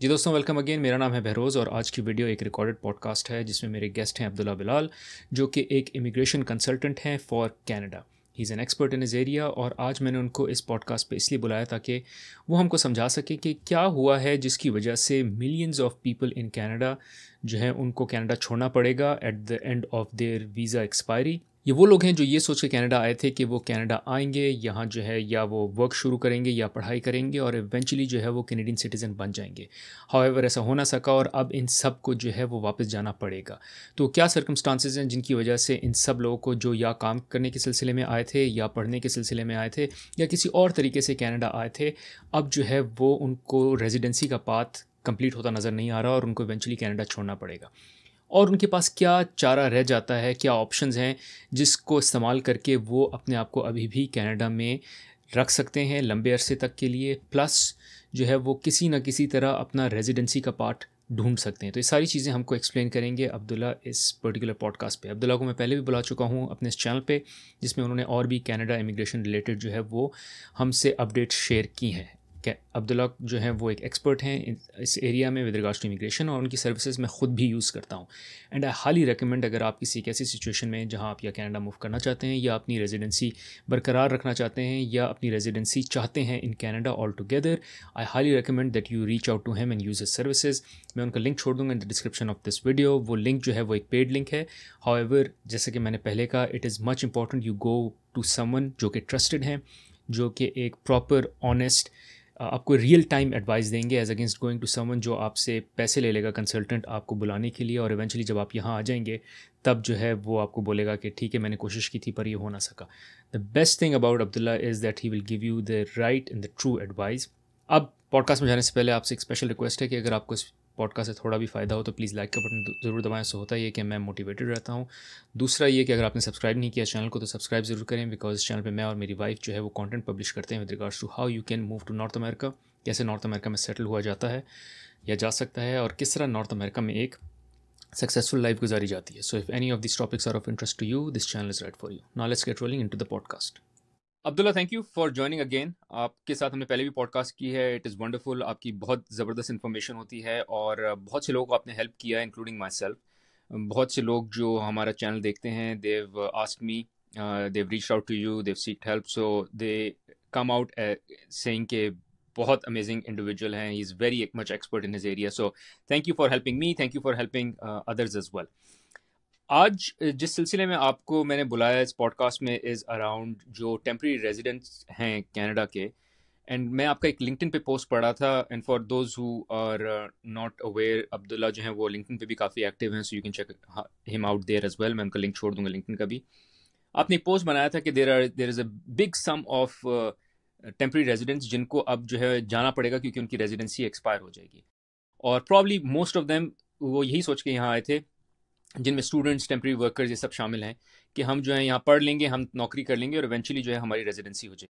जी दोस्तों, welcome again. मेरा नाम है बहरोज़ और आज की वीडियो एक रिकॉर्डेड पॉडकास्ट है जिसमें मेरे गेस्ट हैं अब्दुल्ला बिलाल, जो कि एक इमिग्रेशन कंसल्टेंट हैं for Canada. He is an expert इन इस एरिया और आज मैंने उनको इस पॉडकास्ट पे इसलिए बुलाया ताकि वो हमको समझा सके कि क्या हुआ है जिसकी वजह से millions of people in Canada जो है उनको कनाडा छोड़ना पड़ेगा at the end of their visa expiry. ये वो लोग हैं जो ये सोच के कनाडा आए थे कि वो कनाडा आएंगे, यहाँ जो है या वो वर्क शुरू करेंगे या पढ़ाई करेंगे और इवेंचुअली जो है वो कैनेडियन सिटीज़न बन जाएंगे। हाउएवर ऐसा हो ना सका और अब इन सब को जो है वो वापस जाना पड़ेगा। तो क्या सर्कमस्टांसेस हैं जिनकी वजह से इन सब लोगों को जो या काम करने के सिलसिले में आए थे या पढ़ने के सिलसिले में आए थे या किसी और तरीके से कनाडा आए थे, अब जो है वो उनको रेजिडेंसी का पाथ कंप्लीट होता नज़र नहीं आ रहा और उनको इवेंचुअली कनाडा छोड़ना पड़ेगा। और उनके पास क्या चारा रह जाता है, क्या ऑप्शंस हैं जिसको इस्तेमाल करके वो अपने आप को अभी भी कनाडा में रख सकते हैं लंबे अरसे तक के लिए, प्लस जो है वो किसी न किसी तरह अपना रेजिडेंसी का पार्ट ढूंढ सकते हैं। तो ये सारी चीज़ें हमको एक्सप्लेन करेंगे अब्दुल्ला इस पर्टिकुलर पॉडकास्ट पे। अब्दुल्ला को मैं पहले भी बुला चुका हूँ अपने इस चैनल पे, जिसमें उन्होंने और भी कनाडा इमिग्रेशन रिलेटेड जो है वो हमसे अपडेट शेयर की हैं। अब्दुल्ला जो हैं वो एक एक्सपर्ट हैं इस एरिया में विद रिगार्ड्स टू इमिग्रेशन और उनकी सर्विसेज मैं ख़ुद भी यूज़ करता हूँ। एंड आई हाईली रिकमेंड, अगर आप किसी एक ऐसी सिचुएशन में जहाँ आप या कनाडा मूव करना चाहते हैं या अपनी रेजिडेंसी बरकरार रखना चाहते हैं या अपनी रेजिडेंसी चाहते हैं in Canada all together, I highly recommend that you reach out to him and use his services. मैं उनका लिंक छोड़ दूँगा in the description of this video. वो लिंक जो है वो एक पेड लिंक है। हाउएवर, जैसे कि मैंने पहले कहा, it is much important you go to someone जो कि ट्रस्टेड हैं, जो कि एक प्रॉपर ऑनेस्ट आपको रियल टाइम एडवाइस देंगे as against going to someone जो आपसे पैसे ले लेगा कंसल्टेंट आपको बुलाने के लिए और इवेंचुअली जब आप यहाँ आ जाएंगे तब जो है वो आपको बोलेगा कि ठीक है मैंने कोशिश की थी पर ये हो ना सका। The best thing about Abdullah is that he will give you the right and the true advice. अब पॉडकास्ट में जाने से पहले आपसे एक स्पेशल रिक्वेस्ट है कि अगर आपको इस पॉडकास्ट से थोड़ा भी फ़ायदा हो तो प्लीज़ लाइक का बटन ज़रूर दबाएं। उससे होता ये कि मैं मोटिवेटेड रहता हूँ। दूसरा ये कि अगर आपने सब्सक्राइब नहीं किया चैनल को तो सब्सक्राइब ज़रूर करें, बिकॉज इस चैनल पे मैं और मेरी वाइफ जो है वो कंटेंट पब्लिश करते हैं with regards to how you can move to North America, कैसे नॉर्थ अमेरिका में सेटल हुआ जाता है या जा सकता है और किस तरह नॉर्थ अमेरिका में एक सक्सेसफुल लाइफ गुजारी जाती है। So if any of this topics are of interest to you, this channel is right for you. Now let's get rolling into the podcast. Abdullah, thank you for joining again. आपके साथ हमने पहले भी podcast की है। इट इज़ वंडरफुल, आपकी बहुत ज़बरदस्त इन्फॉर्मेशन होती है और बहुत से लोगों को आपने हेल्प किया है इंक्लूडिंग माई सेल्फ। बहुत से लोग जो हमारा चैनल देखते हैं, Dev asked me, Dev reach out to you, Dev seeked help, so they come out saying के बहुत अमेजिंग इंडिविजुअल हैं, he is very much expert in his area. So thank you for helping me, thank you for helping others as well. आज जिस सिलसिले में आपको मैंने बुलाया इस पॉडकास्ट में इज़ अराउंड जो टेम्प्रेरी रेजिडेंट्स हैं कनाडा के। एंड मैं आपका एक लिंक्डइन पे पोस्ट पढ़ा था, and for those who are not aware, Abdullah जो हैं वो लिंक्डइन पे भी काफ़ी एक्टिव हैं, so you can check him out there as well. मैं उनका लिंक छोड़ दूंगा लिंक्डइन का भी। आपने एक पोस्ट बनाया था कि there is a big sum of temporary residents जिनको अब जो है जाना पड़ेगा क्योंकि उनकी रेजिडेंसी एक्सपायर हो जाएगी, और प्रॉब्ली मोस्ट ऑफ देम वो यही सोच के यहाँ आए थे, जिनमें स्टूडेंट्स, टेम्प्रेरी वर्कर्स, ये सब शामिल हैं कि हम जो है यहाँ पढ़ लेंगे, हम नौकरी कर लेंगे और इवेंचुअली जो है हमारी रेजिडेंसी हो जाएगी।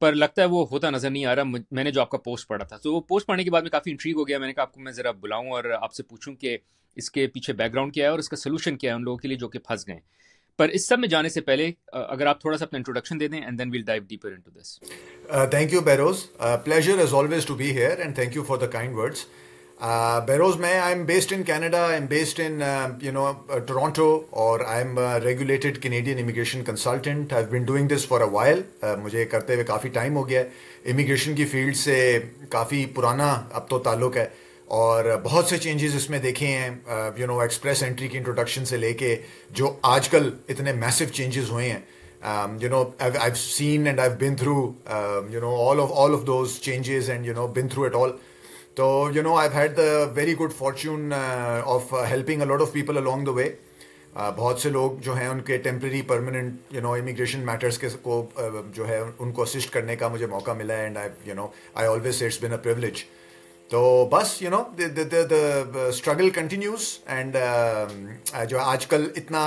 पर लगता है वो होता नज़र नहीं आ रहा। मैंने जो आपका पोस्ट पढ़ा था, तो वो पोस्ट पढ़ने के बाद में काफ़ी इंट्रीग हो गया। मैंने कहा आपको मैं ज़रा बुलाऊं और आपसे पूछूं कि इसके पीछे बैकग्राउंड क्या है और इसका सोल्यूशन क्या है उन लोगों के लिए जो कि फंस गए। पर इस सब में जाने से पहले अगर आप थोड़ा सा अपना इंट्रोडक्शन दे दें and then we'll dive deeper into this. Thank you, Behrouz. Pleasure as always to be here, and thank you for the kind words. Behrouz, I'm based in Canada. I'm based in Toronto, or I'm a regulated Canadian immigration consultant. I've been doing this for a while. मुझे करते हुए काफ़ी time हो गया है। Immigration की field से काफ़ी पुराना अब तो ताल्लुक़ है और बहुत से चेंजेस इसमें देखे हैं। एक्सप्रेस एंट्री की इंट्रोडक्शन से लेके जो आजकल इतने मैसिव चेंजेस हुए हैं। I've seen and I've been through, all of those changes and, been through it all. So, I've had the very good fortune of helping a lot of people along the way. बहुत से लोग जो हैं उनके temporary permanent immigration matters के को जो है उनको असिस्ट करने का मुझे मौका मिला है, and I always say it's been a privilege. तो बस द स्ट्रगल कंटिन्यूज, एंड जो आजकल इतना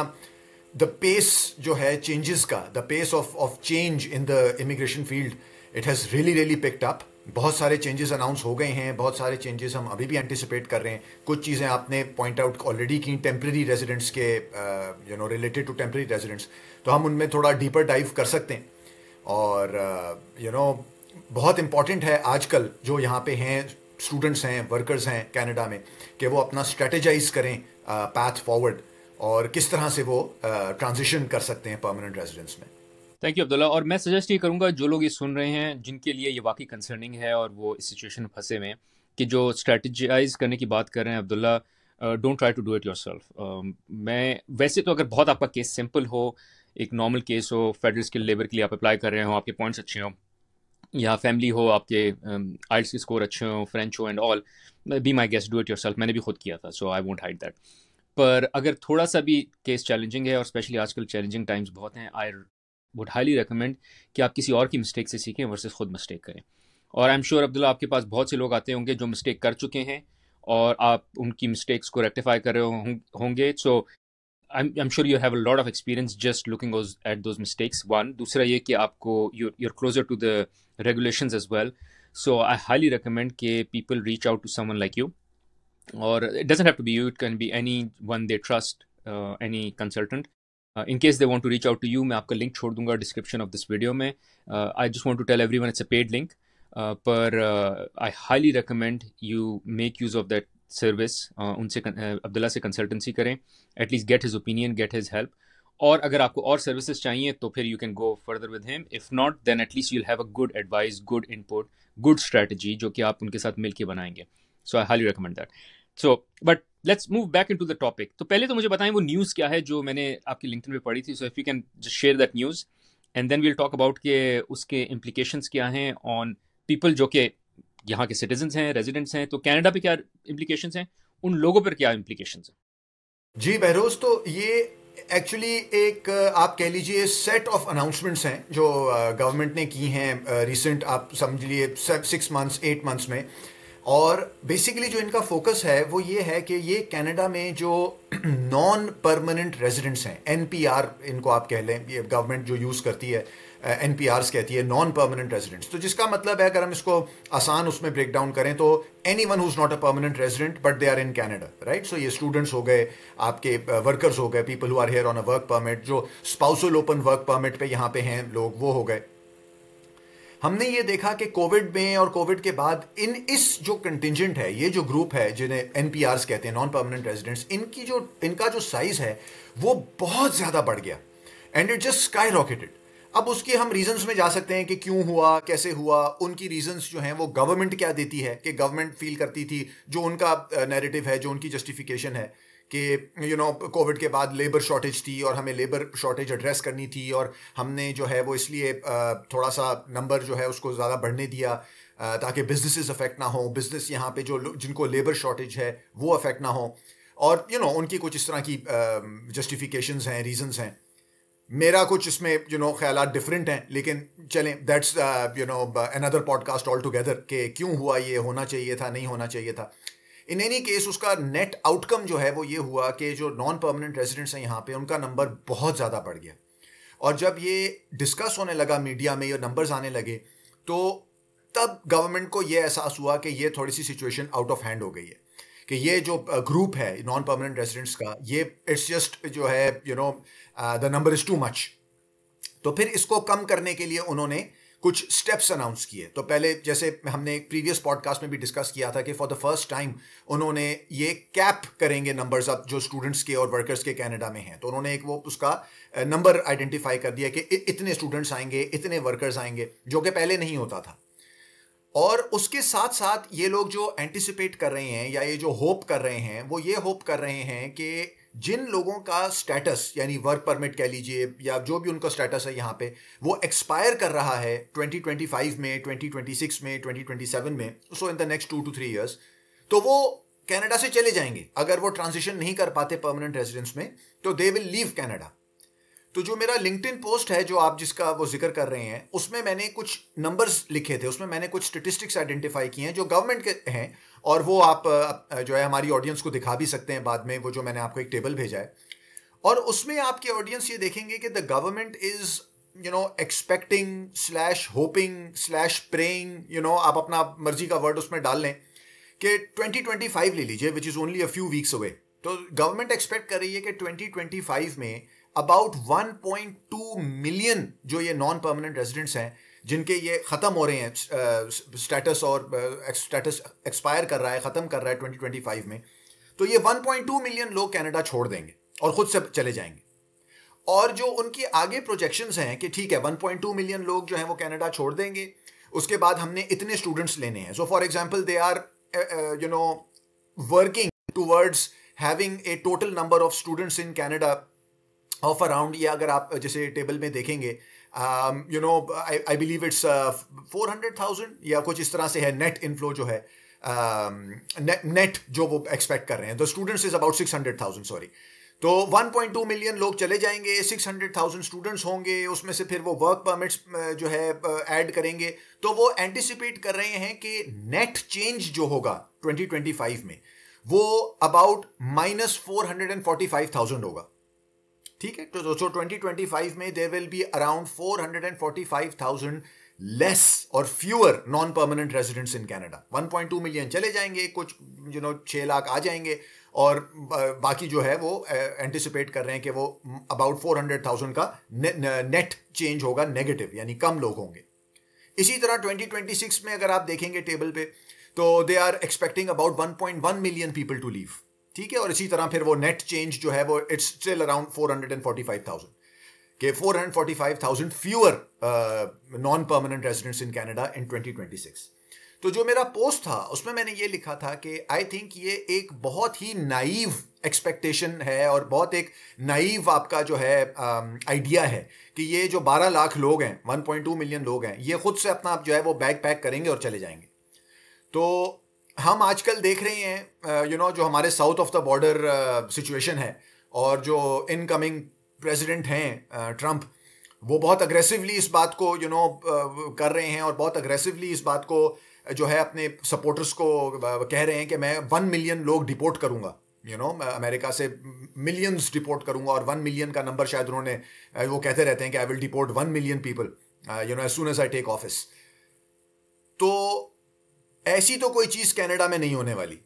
द पेस जो है चेंजेस का, the pace of change in the immigration field, it has really picked up. बहुत सारे चेंजेस अनाउंस हो गए हैं, बहुत सारे चेंजेस हम अभी भी एंटिसिपेट कर रहे हैं। कुछ चीज़ें आपने पॉइंट आउट ऑलरेडी की टेम्प्रेरी रेजिडेंट्स के रिलेटेड टू टेम्प्रेरी रेजिडेंट्स, तो हम उनमें थोड़ा डीपर डाइव कर सकते हैं। और बहुत इम्पॉर्टेंट है आजकल जो यहाँ पे हैं स्टूडेंट्स हैं, वर्कर्स हैं कनाडा में, कि वो अपना स्ट्रेटेजाइज करें पाथ फॉरवर्ड और किस तरह से वो ट्रांजिशन कर सकते हैं परमानेंट रेजिडेंस में। Thank you Abdullah. और मैं सजेस्ट ये करूँगा जो लोग ये सुन रहे हैं जिनके लिए ये वाकई कंसर्निंग है और वो इस सिचुएशन में फंसे हुए हैं कि जो स्ट्रेटजाइज करने की बात कर रहे हैं Abdullah, don't try to do it yourself. मैं वैसे तो अगर बहुत आपका केस सिंपल हो, एक नॉर्मल केस हो, फेडरल स्किल लेबर के लिए आप अप्लाई कर रहे हो, आपके पॉइंट्स अच्छे हों, या फैमिली हो, आपके आइल्स के स्कोर अच्छे हों, फ्रेंच हो and all, be my guest, do it yourself. मैंने भी खुद किया था, सो आई वोंट हाइड दैट। पर अगर थोड़ा सा भी केस चैलेंजिंग है, और स्पेशली आजकल चैलेंजिंग टाइम्स बहुत हैं, आई वुड हाईली रिकमेंड कि आप किसी और की मिस्टेक से सीखें वर्सेस खुद मिस्टेक करें। और आई एम श्योर अब्दुल्ला आपके पास बहुत से लोग आते होंगे जो मिस्टेक कर चुके हैं और आप उनकी मिस्टेक्स को रेक्टिफाई कर रहे होंगे। सो I'm sure you have a lot of experience just looking at those mistakes. One, दूसरा ये कि आपको you're closer to the regulations as well. So I highly recommend कि people reach out to someone like you. Or it doesn't have to be you, it can be anyone they trust, any consultant. In case they want to reach out to you, मैं आपका link छोड़ दूंगा description of this video में. I just want to tell everyone it's a paid link. पर I highly recommend you make use of that service. उनसे अब्दुल्ला से consultancy करें, at least get his opinion, get his help. और अगर आपको और services चाहिए तो फिर you can go further with him. If not then at least you will have a good advice, good input, good strategy जो कि आप उनके साथ मिलकर बनाएंगे। So I highly recommend that. So but let's move back into the topic. तो पहले तो मुझे बताएं वो न्यूज़ क्या है जो मैंने आपकी लिंक्डइन पे पढ़ी थी। So if you can just share that news and then we'll talk about के उसके इम्प्लीकेशंस क्या हैं ऑन पीपल जो कि यहाँ के सिटीजन्स हैं, रेजिडेंट्स हैं। तो कनाडा पे क्या इम्प्लीकेशंस हैं, उन लोगों पर क्या इम्प्लीकेशंस हैं? जी बहरोज, तो ये एक्चुअली एक आप कह लीजिए सेट ऑफ अनाउंसमेंट्स हैं जो गवर्नमेंट ने की हैं रिसेंट, आप समझ लिए 6 मंथ्स 8 मंथ्स में। और बेसिकली जो इनका फोकस है वो ये है कि ये कनाडा में जो नॉन परमानेंट रेजिडेंट्स हैं, एनपीआर इनको आप कह लें, ये गवर्नमेंट जो यूज़ करती है एनपीआरस कहती है, नॉन परमानेंट रेजिडेंट्स। तो जिसका मतलब है अगर हम इसको आसान उसमें ब्रेक डाउन करें तो anyone who's not a permanent resident but they are in Canada, right. So ये स्टूडेंट्स हो गए, आपके वर्कर्स हो गए, people who are here on a work permit, जो स्पाउसल ओपन वर्क परमिट पे यहाँ पे हैं लोग, वो हो गए। हमने ये देखा कि कोविड में और कोविड के बाद इस जो कंटिजेंट है, ये जो ग्रुप है जिन्हें एनपीआरस कहते हैं, नॉन परमानेंट रेजिडेंट्स, इनका जो साइज है वो बहुत ज्यादा बढ़ गया and it just sky rocketed. अब उसके हम रीजंस में जा सकते हैं कि क्यों हुआ, कैसे हुआ। उनकी रीजंस जो हैं वो गवर्नमेंट क्या देती है, कि गवर्नमेंट फील करती थी, जो उनका नैरेटिव है, जो उनकी जस्टिफिकेशन है कि कोविड के बाद लेबर शॉर्टेज थी और हमें लेबर शॉर्टेज एड्रेस करनी थी, और हमने जो है वो इसलिए थोड़ा सा नंबर जो है उसको ज़्यादा बढ़ने दिया ताकि बिजनेसेस अफेक्ट ना हो, बिजनेस यहाँ पे जो जिनको लेबर शॉर्टेज है वो अफेक्ट ना हो। और उनकी कुछ इस तरह की जस्टिफिकेशंस हैं, रीजंस हैं। मेरा कुछ इसमें ख्यालात डिफरेंट हैं, लेकिन चलें, that's another podcast all together कि क्यों हुआ, ये होना चाहिए था, नहीं होना चाहिए था। इन एनी केस उसका नेट आउटकम जो है वो ये हुआ कि जो नॉन परमानेंट रेजिडेंट्स हैं यहाँ पे, उनका नंबर बहुत ज़्यादा बढ़ गया। और जब ये डिस्कस होने लगा मीडिया में, ये नंबर्स आने लगे, तो तब गवर्नमेंट को ये एहसास हुआ कि ये थोड़ी सी सिचुएशन आउट ऑफ हैंड हो गई है, कि ये जो ग्रुप है नॉन परमानेंट रेजिडेंट्स का, ये इट्स जस्ट जो है the number is too much. तो फिर इसको कम करने के लिए उन्होंने कुछ स्टेप्स अनाउंस किए। तो पहले, जैसे हमने एक प्रीवियस पॉडकास्ट में भी डिस्कस किया था, कि फॉर द फर्स्ट टाइम उन्होंने ये कैप करेंगे नंबर्स अब जो स्टूडेंट्स के और वर्कर्स के कनाडा में हैं। तो उन्होंने एक वो उसका नंबर आइडेंटिफाई कर दिया कि इतने स्टूडेंट्स आएंगे, इतने वर्कर्स आएंगे, जो कि पहले नहीं होता था। और उसके साथ साथ ये लोग जो एंटिसिपेट कर रहे हैं, या ये जो होप कर रहे हैं, वो ये होप कर रहे हैं कि जिन लोगों का स्टेटस, यानी वर्क परमिट कह लीजिए, या जो भी उनका स्टेटस है यहाँ पे, वो एक्सपायर कर रहा है 2025 में, 2026 में, 2027 में, so in the next 2 to 3 years, तो वो कनाडा से चले जाएंगे। अगर वो ट्रांजिशन नहीं कर पाते परमानेंट रेजिडेंस में, तो दे विल लीव कनाडा। तो जो मेरा लिंक्डइन पोस्ट है, जो आप जिसका वो जिक्र कर रहे हैं, उसमें मैंने कुछ नंबर्स लिखे थे, उसमें मैंने कुछ स्टेटिस्टिक्स आइडेंटिफाई किए हैं जो गवर्नमेंट के हैं, और वो आप जो है हमारी ऑडियंस को दिखा भी सकते हैं बाद में, वो जो मैंने आपको एक टेबल भेजा है। और उसमें आपके ऑडियंस ये देखेंगे कि the government is expecting slash hopping slash praying, आप अपना मर्जी का वर्ड उसमें डाल लें, कि 2025 ले लीजिए, which is only a few weeks away. तो गवर्नमेंट एक्सपेक्ट कर रही है कि 2025 में अबाउट 1.2 मिलियन जो ये नॉन परमानेंट रेजिडेंट्स हैं, जिनके ये ख़त्म हो रहे हैं स्टेटस, और स्टेटस एक्सपायर कर रहा है, ख़त्म कर रहा है 2025 में, तो ये 1.2 मिलियन लोग कनाडा छोड़ देंगे और ख़ुद से चले जाएंगे। और जो उनकी आगे प्रोजेक्शंस हैं कि ठीक है 1.2 मिलियन लोग जो हैं वो कनाडा छोड़ देंगे, उसके बाद हमने इतने स्टूडेंट्स लेने हैं। So for example they are working towards having a total number of students in Canada of around, ये अगर आप जैसे टेबल में देखेंगे, आई बिलीव इट्स 400,000 या कुछ इस तरह से है नेट इनफ्लो जो है, नेट जो वो एक्सपेक्ट कर रहे हैं। The students is about 600,000, sorry. तो 1.2 मिलियन लोग चले जाएंगे, 600,000 स्टूडेंट्स होंगे, उसमें से फिर वो वर्क परमिट्स जो है ऐड करेंगे। तो वो एंटिसिपेट कर रहे हैं कि नेट चेंज जो होगा 2025 में वो अबाउट -445,000 होगा। ठीक है, तो 2025 में there will be around 445,000 less और fewer non permanent residents in Canada. 1.2 million चले जाएंगे, कुछ 6 लाख आ जाएंगे, और बाकी जो है वो एंटिसिपेट कर रहे हैं कि वो अबाउट 400,000 का नेट चेंज होगा, नेगेटिव, यानी कम लोग होंगे। इसी तरह 2026 में अगर आप देखेंगे टेबल पे, तो they are expecting about 1.1 million people to leave. ठीक है, और इसी तरह फिर वो नेट चेंज जो है वो इट्स स्टिल अराउंड 445,000 के 445,000 fewer non permanent residents in Canada in 2026। तो जो मेरा पोस्ट था उसमें मैंने ये लिखा था कि आई थिंक ये एक बहुत ही नाइव एक्सपेक्टेशन है, और बहुत एक नाइव आपका जो है आइडिया है कि ये जो 12 लाख लोग हैं, 1.2 मिलियन लोग हैं, ये खुद से अपना जो है वो बैग पैक करेंगे और चले जाएंगे। तो हम आजकल देख रहे हैं जो हमारे south of the border situation है, और जो इनकमिंग प्रेसिडेंट हैं ट्रंप, वो बहुत अग्रेसिवली इस बात को कर रहे हैं, और बहुत अग्रेसिवली इस बात को जो है अपने सपोर्टर्स को कह रहे हैं कि मैं 1 मिलियन लोग डिपोर्ट करूंगा, अमेरिका से मिलियंस डिपोर्ट करूंगा। और 1 मिलियन का नंबर शायद उन्होंने, वो कहते रहते हैं कि I will deport 1 million people as soon as I take office. तो ऐसी तो कोई चीज़ कनाडा में नहीं होने वाली।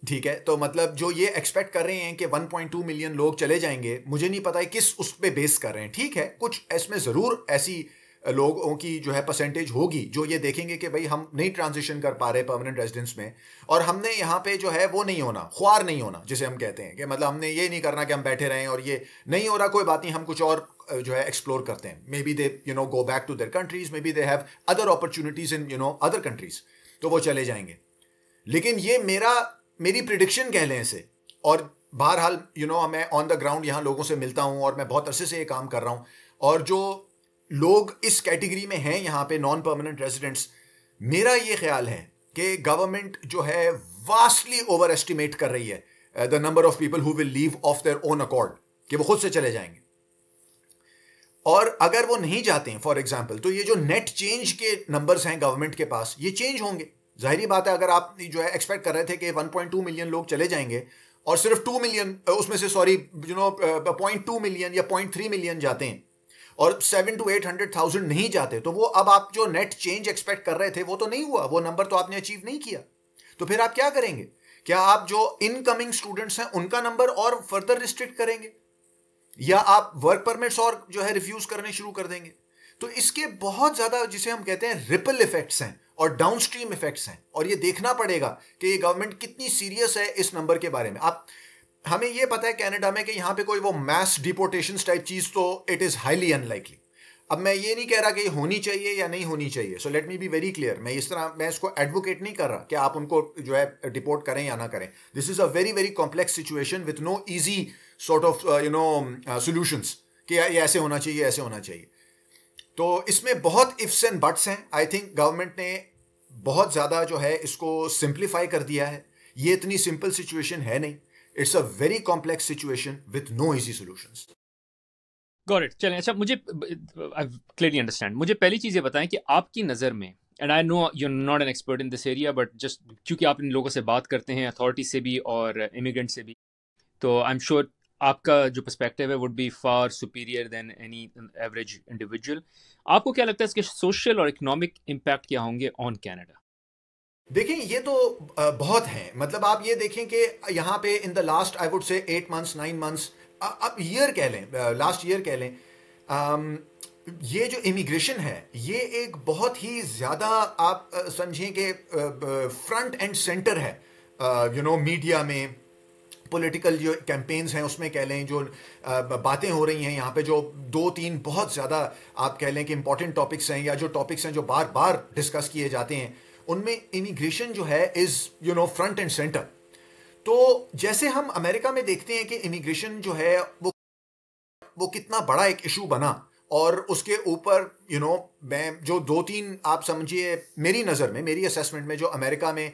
ठीक है, तो मतलब जो ये एक्सपेक्ट कर रहे हैं कि 1.2 मिलियन लोग चले जाएंगे, मुझे नहीं पता है किस उस पे बेस कर रहे हैं। ठीक है, कुछ इसमें ज़रूर ऐसी लोगों की जो है परसेंटेज होगी जो ये देखेंगे कि भाई हम नहीं ट्रांजिशन कर पा रहे परमानेंट रेजिडेंस में, और हमने यहाँ पे जो है वो नहीं होना, ख्वार नहीं होना जिसे हम कहते हैं, कि मतलब हमने ये नहीं करना कि हम बैठे रहें और ये नहीं हो रहा, कोई बात नहीं, हम कुछ और जो है एक्सप्लोर करते हैं। Maybe they go back to their countries, maybe they have other opportunities in other countries, तो वो चले जाएंगे। लेकिन ये मेरी प्रिडिक्शन कह लें इसे। और बहरहाल मैं ऑन द ग्राउंड यहाँ लोगों से मिलता हूँ, और मैं बहुत अरसे से ये काम कर रहा हूँ, और जो लोग इस कैटेगरी में हैं यहाँ पे नॉन परमानेंट रेजिडेंट्स, मेरा ये ख्याल है कि गवर्नमेंट जो है वास्टली ओवर एस्टिमेट कर रही है the number of people who will leave of their own accord, कि वो खुद से चले जाएंगे। और अगर वो नहीं जाते हैं फॉर एग्जाम्पल, तो ये जो नेट चेंज के नंबर्स हैं गवर्नमेंट के पास, ये चेंज होंगे। जाहिर बात है, अगर आप जो है एक्सपेक्ट कर रहे थे कि 1.2 मिलियन लोग चले जाएंगे, और सिर्फ 2 मिलियन उसमें से 0.2 मिलियन या 0.3 मिलियन जाते हैं, और 700 to 800,000 नहीं जाते, तो वो अब आप जो नेट चेंज एक्सपेक्ट कर रहे थे वो तो नहीं हुआ, वो नंबर तो आपने अचीव नहीं किया। तो फिर आप क्या करेंगे? क्या आप जो इनकमिंग स्टूडेंट्स हैं उनका नंबर और फर्दर रिस्ट्रिक्ट करेंगे, या आप वर्क परमिट्स और जो है रिफ्यूज करने शुरू कर देंगे? तो इसके बहुत ज्यादा जिसे हम कहते हैं रिपल इफेक्ट्स हैं और डाउनस्ट्रीम इफेक्ट्स हैं, और ये देखना पड़ेगा कि ये गवर्नमेंट कितनी सीरियस है इस नंबर के बारे में। आप हमें ये पता है कनाडा में कि यहाँ पे कोई वो मैस डिपोर्टेशन टाइप चीज तो इट इज हाईली अनलाइकली। अब मैं ये नहीं कह रहा कि ये होनी चाहिए या नहीं होनी चाहिए, so let me be very clear. मैं इसको एडवोकेट नहीं कर रहा कि आप उनको जो है डिपोर्ट करें या ना करें। This is a very very complex situation with no easy sort of solutions कि ये ऐसे होना चाहिए, ऐसे होना चाहिए। तो इसमें बहुत इफ्स एंड बट्स हैं। आई थिंक गवर्नमेंट ने बहुत ज़्यादा जो है इसको सिंप्लीफाई कर दिया है। ये इतनी सिंपल सिचुएशन है नहीं, it's a very complex situation with no easy solutions. Got it. चलें, अच्छा, मुझे आई क्लियरली अंडरस्टैंड। मुझे पहली चीज़ ये बताएं कि आपकी नज़र में, and I know you are not an expert in this area, but just क्योंकि आप इन लोगों से बात करते हैं, अथॉरिटी से भी और इमिग्रेंट से भी, तो आई एम श्योर आपका जो पर्सपेक्टिव है would be far superior than any average individual. आपको क्या लगता है इसके सोशल और इकोनॉमिक इम्पैक्ट क्या होंगे ऑन कनाडा? देखें, ये तो बहुत हैं। मतलब आप ये देखें कि यहाँ पे in the last I would say 8 months 9 months, अब ईयर कह लें, लास्ट ईयर कह लें, ये जो इमिग्रेशन है ये एक बहुत ही ज़्यादा आप समझें कि फ्रंट एंड सेंटर है मीडिया में, पॉलिटिकल जो कैंपेन्स हैं उसमें कह लें, जो बातें हो रही हैं यहाँ पे, जो 2-3 बहुत ज़्यादा आप कह लें कि इंपॉर्टेंट टॉपिक्स हैं, या जो टॉपिक्स हैं जो बार बार डिस्कस किए जाते हैं, उनमें इमिग्रेशन जो है इज़ फ्रंट एंड सेंटर। तो जैसे हम अमेरिका में देखते हैं कि इमिग्रेशन जो है वो कितना बड़ा एक इशू बना, और उसके ऊपर मैं जो 2-3 आप समझिए, मेरी नज़र में, मेरी असेसमेंट में, जो अमेरिका में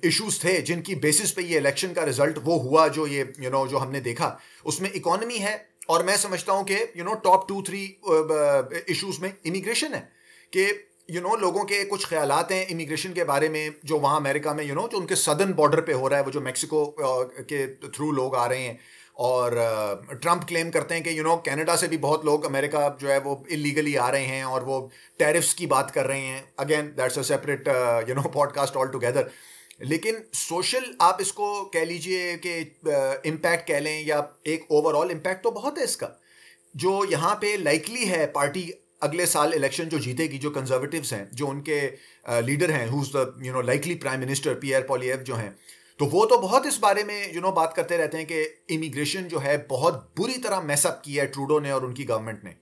इश्यूज थे जिनकी बेसिस पे ये इलेक्शन का रिजल्ट वो हुआ, जो ये जो हमने देखा, उसमें इकोनॉमी है, और मैं समझता हूं कि टॉप 2-3 इश्यूज में इमिग्रेशन है, कि लोगों के कुछ ख्यालात हैं इमिग्रेशन के बारे में, जो वहाँ अमेरिका में जो उनके सदर्न बॉर्डर पे हो रहा है, वो जो मैक्सिको के थ्रू लोग आ रहे हैं, और ट्रंप क्लेम करते हैं कि कनाडा से भी बहुत लोग अमेरिका जो है वो इलीगली आ रहे हैं, और वो टैरिफ्स की बात कर रहे हैं। Again that's a separate podcast all together. लेकिन सोशल आप इसको कह लीजिए कि इम्पैक्ट कह लें, या एक ओवरऑल इम्पैक्ट तो बहुत है इसका। जो यहाँ पे लाइकली है पार्टी अगले साल इलेक्शन जो जीतेगी, जो कंजर्वेटिव्स हैं, जो उनके लीडर हैं, who is the likely prime minister Pierre Poilievre जो हैं, तो वो तो बहुत इस बारे में बात करते रहते हैं कि इमिग्रेशन जो है बहुत बुरी तरह मैसअप किया है ट्रूडो ने और उनकी गवर्नमेंट ने,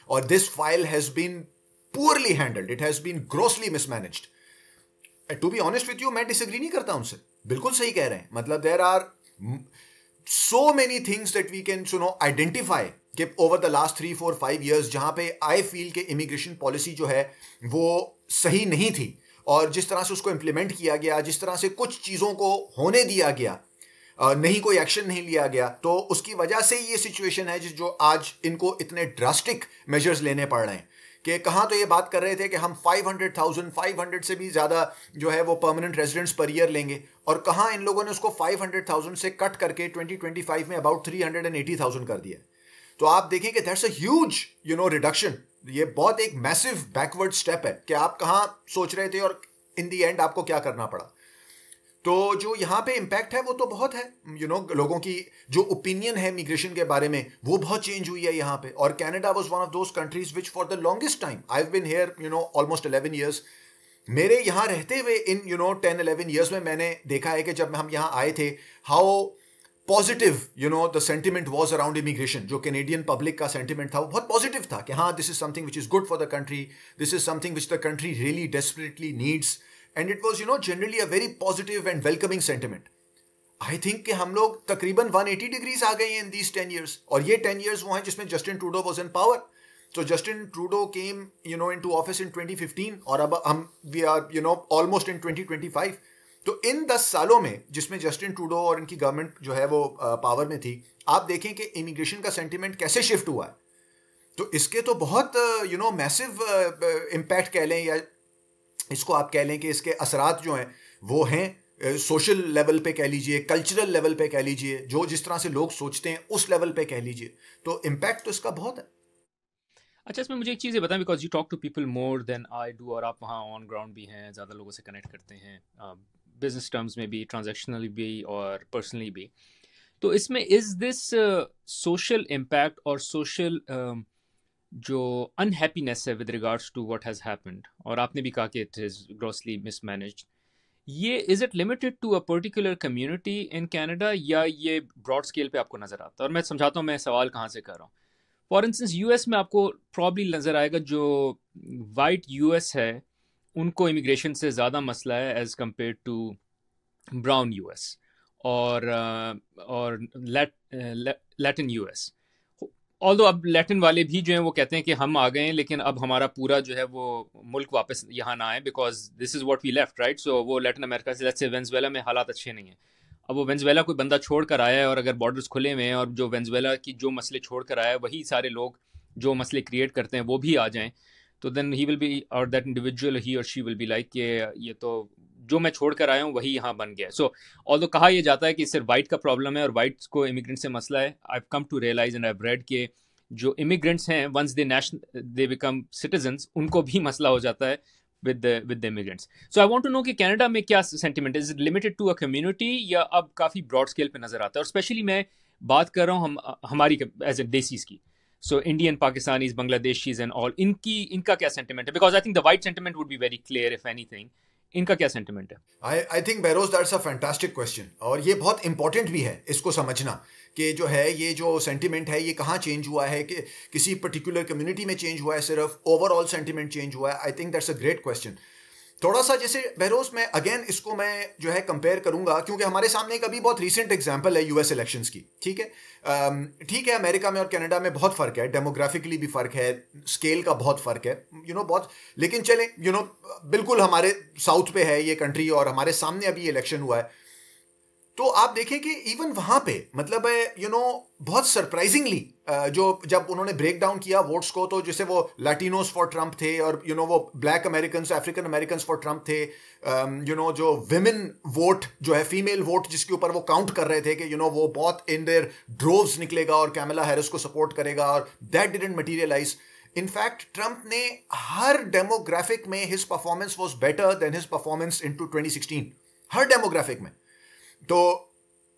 और this file has been poorly handled, it has been grossly mismanaged. To be honest with you, मैं डिसएग्री नहीं करता उनसे, बिल्कुल सही कह रहे हैं। मतलब there are so many things that we can identify कि ओवर द लास्ट 3-4-5 years जहां पे आई फील कि इमिग्रेशन पॉलिसी जो है वो सही नहीं थी, और जिस तरह से उसको इम्प्लीमेंट किया गया, जिस तरह से कुछ चीज़ों को होने दिया गया, नहीं कोई एक्शन नहीं लिया गया, तो उसकी वजह से ये सिचुएशन है जो आज इनको इतने ड्रास्टिक मेजर्स लेने पड़ रहे हैं। कि कहाँ तो ये बात कर रहे थे कि हम 500 से भी ज़्यादा जो है वो परमानेंट रेजिडेंट्स पर ईयर लेंगे, और कहाँ इन लोगों ने उसको 500,000 से कट करके 2025 में अबाउट 380,000 कर दिया। तो आप देखें कि दैट्स अ ह्यूज रिडक्शन। ये बहुत एक मैसिव बैकवर्ड स्टेप है कि आप कहाँ सोच रहे थे और इन दी एंड आपको क्या करना पड़ा। तो जो यहाँ पे इम्पैक्ट है वो तो बहुत है, लोगों की जो ओपिनियन है इमिग्रेशन के बारे में वो बहुत चेंज हुई है यहाँ पे। और Canada was one of those countries which for the longest time, I have been here almost 11 years, मेरे यहाँ रहते हुए इन 10-11 years में मैंने देखा है कि जब हम यहाँ आए थे, how positive the sentiment was around immigration. जो कैनेडियन पब्लिक का सेंटिमेंट था वो बहुत पॉजिटिव था कि हाँ, this is something which is good for the country, this is something which the country really desperately needs, and it was generally a very positive and welcoming sentiment. I think कि हम लोग तकरीबन 180 degrees आ गए हैं in these 10 years, और ये 10 years वो हैं जिसमें Justin Trudeau was in power. So Justin Trudeau came, into office in 2015, और अब हम we are, almost in 2025. तो इन 10 सालों में जिसमें जस्टिन ट्रूडो और इनकी गवर्नमेंट जो है वो पावर में थी, आप देखें कि इमिग्रेशन का सेंटिमेंट कैसे शिफ्ट हुआ है। तो इसके तो बहुत मैसिव इम्पैक्ट कह लें, या इसको आप कह लें कि इसके असरात जो हैं वो हैं सोशल लेवल पे कह लीजिए, कल्चरल लेवल पे कह लीजिए, जो जिस तरह से लोग सोचते हैं उस लेवल पे कह लीजिए, तो इम्पैक्ट तो इसका बहुत है। अच्छा, इसमें मुझे एक चीज़ बताएं, because you talk to people more than I do, और आप वहाँ ऑन ग्राउंड भी हैं, ज़्यादा लोगों से कनेक्ट करते हैं, बिजनेस टर्म्स में भी, ट्रांजैक्शनली भी और पर्सनली भी। तो इसमें इज़ दिस सोशल इम्पैक्ट और सोशल जो अनहैप्पीनेस है with regards to what has happened, और आपने भी कहा कि इट इज़ ग्रॉसली मिसमैनेज्ड, ये is it limited to a particular community in Canada, या ये ब्रॉड स्केल पे आपको नज़र आता है? और मैं समझाता हूँ मैं सवाल कहाँ से कर रहा हूँ। फॉर इंस्टेंस यूएस में आपको प्रॉब्ली नज़र आएगा जो वाइट यूएस है उनको इमिग्रेशन से ज़्यादा मसला है as compare to brown US और लैटिन यूएस। ऑल्दो अब लैटिन वाले भी जो हैं वो कहते हैं कि हम आ गए हैं, लेकिन अब हमारा पूरा जो है वो मुल्क वापस यहाँ ना आए, because this is what we left, right. So वो लैटिन अमेरिका से, लेट्स से वेनेजुएला में हालात अच्छे नहीं हैं, अब वो वेनेजुएला कोई बंदा छोड़ कर आया है, और अगर बॉर्डर्स खुले हुए हैं और जो वेनेजुएला की जो मसले छोड़ कर आया है वही सारे लोग जो मसले क्रिएट करते हैं वो भी आ जाएं, तो देन ही विल बी, और दैट इंडिविजुअल ही और शी विल बी लाइक कि ये तो जो मैं छोड़ कर आया हूँ वही यहाँ बन गया। सो ऑल्दो कहा यह जाता है कि सिर्फ वाइट का प्रॉब्लम है और वाइट्स को इमिग्रेंट से मसला है, I have come to realize and I have read के जो इमिग्रेंट्स हैं वंस दे बिकम सिटीजन्स उनको भी मसला हो जाता है with the immigrants. So I want to know कि कनाडा में क्या sentiment, is it limited to a community या अब काफ़ी ब्रॉड स्केल पे नज़र आता है? और स्पेशली मैं बात कर रहा हूँ हमारी एज ए देसीज की, So Indian, Pakistanis, Bangladeshis and all, इनका क्या sentiment है? Because I think the white sentiment would be very clear if anything. इनका क्या sentiment है? I think bureaus that's a fantastic question, और ये बहुत इंपॉर्टेंट भी है इसको समझना कि जो है ये जो सेंटिमेंट है ये कहाँ चेंज हुआ है, कि किसी पर्टिकुलर कम्युनिटी में चेंज हुआ है, सिर्फ ओवरऑल सेंटिमेंट चेंज हुआ है. I think that's a great question. थोड़ा सा जैसे बहरोज में अगेन इसको मैं जो है कंपेयर करूंगा, क्योंकि हमारे सामने एक अभी बहुत रीसेंट एग्जांपल है यूएस इलेक्शंस की. ठीक है, ठीक है, अमेरिका में और कनाडा में बहुत फर्क है, डेमोग्राफिकली भी फर्क है, स्केल का बहुत फर्क है, बहुत. लेकिन चले बिल्कुल हमारे साउथ पे है ये कंट्री और हमारे सामने अभी इलेक्शन हुआ है. तो आप देखें कि इवन वहां पे मतलब बहुत सरप्राइजिंगली जो जब उन्होंने ब्रेक डाउन किया वोट्स को, तो जैसे वो लैटिनोस फॉर ट्रम्प थे और वो black American African American for Trump थे, जो विमेन वोट जो है फीमेल वोट जिसके ऊपर वो काउंट कर रहे थे कि वो बहुत इन देयर ड्रोव्स निकलेगा और कैमला हैरिस को सपोर्ट करेगा, और that didn't materialise. In fact Trump ने हर डेमोग्राफिक में his performance was better than his performance into 2016, her demographic में. तो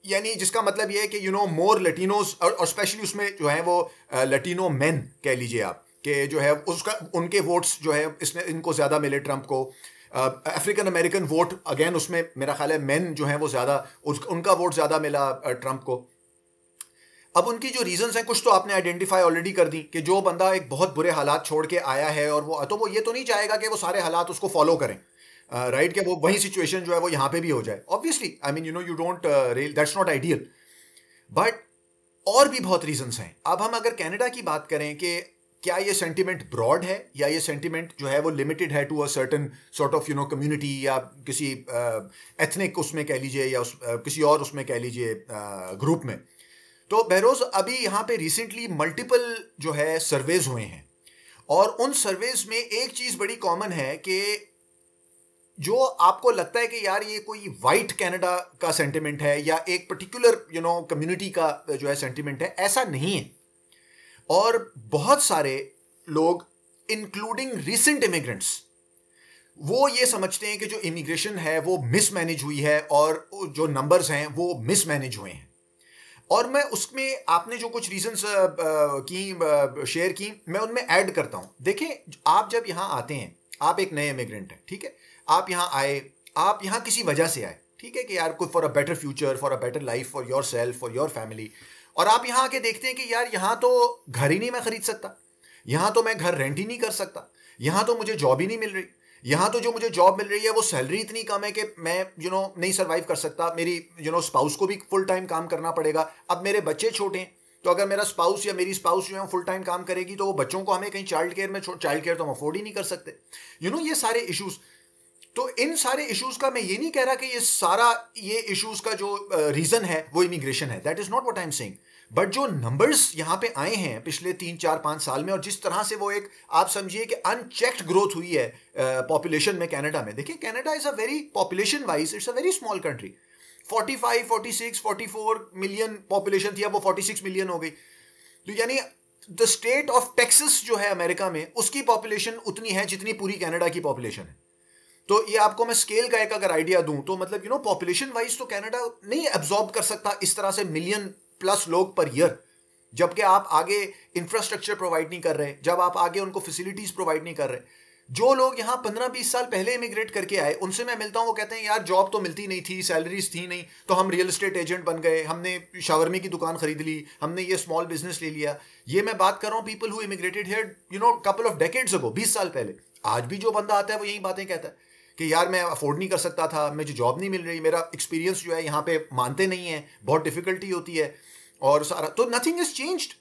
यानी जिसका मतलब ये है कि मोर लैटिनोज, और स्पेशली उसमें जो है वो लैटिनो मेन कह लीजिए आप, कि जो है उसका उनके वोट्स जो है इसने इनको ज़्यादा मिले ट्रम्प को. अफ्रीकन अमेरिकन वोट अगेन उसमें मेरा ख्याल है मेन जो है वो ज़्यादा उनका वोट ज़्यादा मिला ट्रम्प को. अब उनकी जो रीजंस हैं कुछ तो आपने आइडेंटिफाई ऑलरेडी कर दी, कि जो बंदा एक बहुत बुरे हालात छोड़ के आया है और वो ये तो नहीं चाहेगा कि वो सारे हालात उसको फॉलो करें, राइट, कि वो वही सिचुएशन जो है वो यहाँ पे भी हो जाए. Obviously I mean you don't that's not ideal, but और भी बहुत रीजंस हैं. अब हम अगर कनाडा की बात करें कि क्या ये सेंटिमेंट ब्रॉड है या ये सेंटिमेंट जो है वो लिमिटेड है to a certain sort of community या किसी एथनिक उसमें कह लीजिए, या किसी और उसमें कह लीजिए ग्रुप में. तो बहरोज अभी यहाँ पे रिसेंटली मल्टीपल जो है सर्वेज हुए हैं, और उन सर्वेज में एक चीज़ बड़ी कॉमन है कि जो आपको लगता है कि यार ये कोई वाइट कनाडा का सेंटिमेंट है या एक पर्टिकुलर कम्युनिटी का जो है सेंटिमेंट है, ऐसा नहीं है. और बहुत सारे लोग इंक्लूडिंग रिसेंट इमिग्रेंट्स वो ये समझते हैं कि जो इमिग्रेशन है वो मिसमैनेज हुई है और जो नंबर्स हैं वो मिसमैनेज हुए हैं. और मैं उसमें आपने जो कुछ रीजंस की शेयर की मैं उनमें ऐड करता हूं. देखें, आप जब यहां आते हैं, आप एक नए इमिग्रेंट हैं, ठीक है, आप यहाँ आए, आप यहाँ किसी वजह से आए, ठीक है, कि यार कोई for a better future, for a better life, for your self, for your family. और आप यहाँ आके देखते हैं कि यार यहाँ तो घर ही नहीं मैं खरीद सकता, यहाँ तो मैं घर रेंट ही नहीं कर सकता, यहाँ तो मुझे जॉब ही नहीं मिल रही, यहाँ तो जो मुझे जॉब मिल रही है वो सैलरी इतनी कम है कि मैं नहीं सर्वाइव कर सकता, मेरी स्पाउस को भी फुल टाइम काम करना पड़ेगा. अब मेरे बच्चे छोटे हैं, तो अगर मेरा स्पाउस या मेरी स्पाउस जो है फुल टाइम काम करेगी तो वो बच्चों को हमें कहीं चाइल्ड केयर तो हम अफोर्ड ही नहीं कर सकते. ये सारे इशूज़. तो इन सारे इश्यूज का मैं ये नहीं कह रहा कि ये इश्यूज का जो रीजन है वो इमिग्रेशन है, that is not what I am saying. But जो नंबर्स यहाँ पे आए हैं पिछले 3 4 5 साल में, और जिस तरह से वो एक आप समझिए कि अनचेक्ड ग्रोथ हुई है पॉपुलेशन में कनाडा में. देखिए, Canada is a very population wise it's a very small country. 45 46 44 million population थी, अब वो 46 मिलियन हो गई. तो यानी द स्टेट ऑफ टेक्सास जो है अमेरिका में, उसकी पॉपुलेशन उतनी है जितनी पूरी कनाडा की पॉपुलेशन है. तो ये आपको मैं स्केल का एक अगर आइडिया दूं तो मतलब पॉपुलेशन वाइज तो कनाडा नहीं एब्जॉर्ब कर सकता इस तरह से मिलियन प्लस लोग पर ईयर, जबकि आप आगे इंफ्रास्ट्रक्चर प्रोवाइड नहीं कर रहे, जब आप आगे उनको फैसिलिटीज प्रोवाइड नहीं कर रहे. जो लोग यहाँ 15-20 साल पहले इमिग्रेट करके आए उनसे मैं मिलता हूँ, वो कहते हैं यार जॉब तो मिलती नहीं थी, सैलरीज थी नहीं, तो हम रियल एस्टेट एजेंट बन गए, हमने शावरमे की दुकान खरीद ली, हमने ये स्मॉल बिजनेस ले लिया. ये मैं बात कर रहा हूँ people who immigrated here couple of decades ago, 20 साल पहले. आज भी जो बंदा आता है वो यही बातें कहता है कि यार मैं अफोर्ड नहीं कर सकता था, मुझे जॉब नहीं मिल रही, मेरा एक्सपीरियंस जो है यहाँ पे मानते नहीं है, बहुत डिफिकल्टी होती है और सारा. तो नथिंग इज चेंज्ड,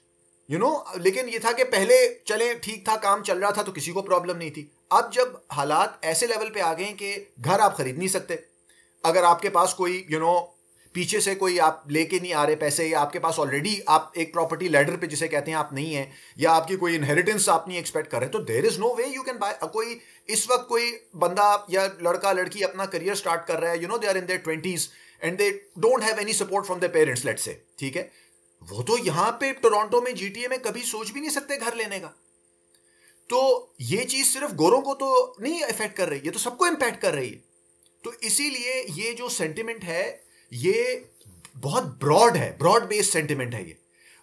लेकिन ये था कि पहले चले ठीक था, काम चल रहा था तो किसी को प्रॉब्लम नहीं थी. अब जब हालात ऐसे लेवल पे आ गए कि घर आप खरीद नहीं सकते, अगर आपके पास कोई पीछे से कोई आप लेके नहीं आ रहे पैसे, या आपके पास ऑलरेडी आप एक प्रॉपर्टी लैडर पे जिसे कहते हैं आप नहीं है, या आपकी कोई इनहेरिटेंस आप नहीं एक्सपेक्ट कर रहे, तो there is no way you can buy. कोई इस वक्त कोई बंदा या लड़का लड़की अपना करियर स्टार्ट कर रहा है, they are in their 20s and they don't have any support from their parents, let's say, ठीक है, वो तो यहाँ पे टोरंटो में GTA में कभी सोच भी नहीं सकते घर लेने का. तो ये चीज सिर्फ गोरों को तो नहीं इफेक्ट कर रही, ये तो सबको इंपैक्ट कर रही है. तो इसीलिए ये जो सेंटिमेंट है ये बहुत ब्रॉड है, ब्रॉड बेस्ड सेंटिमेंट है ये.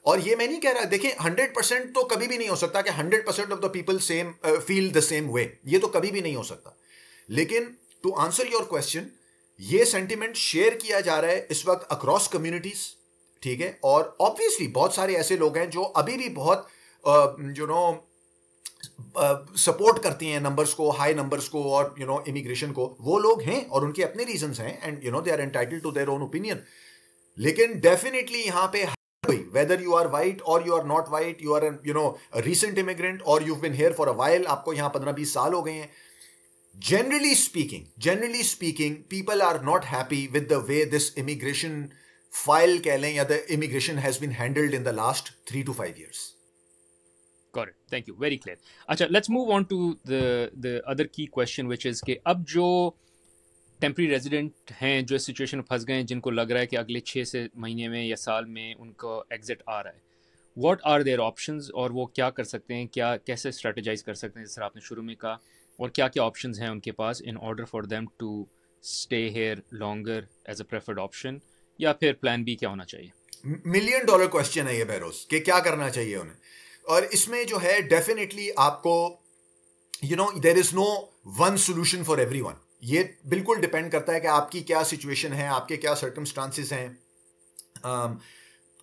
और ये मैं नहीं कह रहा, देखिए 100% तो कभी भी नहीं हो सकता कि 100% of the people same feel the same way, ये तो कभी भी नहीं हो सकता। लेकिन टू आंसर योर क्वेश्चन, ये सेंटिमेंट शेयर किया जा रहा है इस वक्त अक्रॉस कम्युनिटीज, ठीक है। और ऑब्वियसली बहुत सारे ऐसे लोग हैं जो अभी भी बहुत सपोर्ट करती हैं नंबर्स को, हाई नंबर्स को और इमिग्रेशन को। वो लोग हैं और उनके अपने रीजंस हैं and they are entitled to their own opinion. लेकिन डेफिनेटली यहाँ पे whether you are white or you are not white, you are a recent immigrant or you've been here for a while, आपको यहाँ 15-20 साल हो गए हैं, generally speaking people are not happy with the way this immigration file कह लें या the immigration has been handled in the last 3 to 5 years. Got it. Thank you. Very clear. अच्छा, let's move on to the other key question, which is कि अब जो temporary resident हैं जो इस सिचुएशन में फंस गए हैं, जिनको लग रहा है कि अगले 6 महीने में या साल में उनको एग्जिट आ रहा है, व्हाट आर देयर ऑप्शंस, और वो क्या कर सकते हैं, क्या कैसे स्ट्रेटेजाइज कर सकते हैं, जिस तरह आपने शुरू में कहा, और क्या क्या ऑप्शंस हैं उनके पास in order for them to stay here longer as a preferred option, या फिर प्लान बी क्या होना चाहिए? $1 मिलियन क्वेश्चन है ये बहरोज, कि क्या करना चाहिए उन्हें। और इसमें जो है डेफिनेटली आपको there is no one solution for everyone. ये बिल्कुल डिपेंड करता है कि आपकी क्या सिचुएशन है, आपके क्या सर्कमस्टांसिस हैं,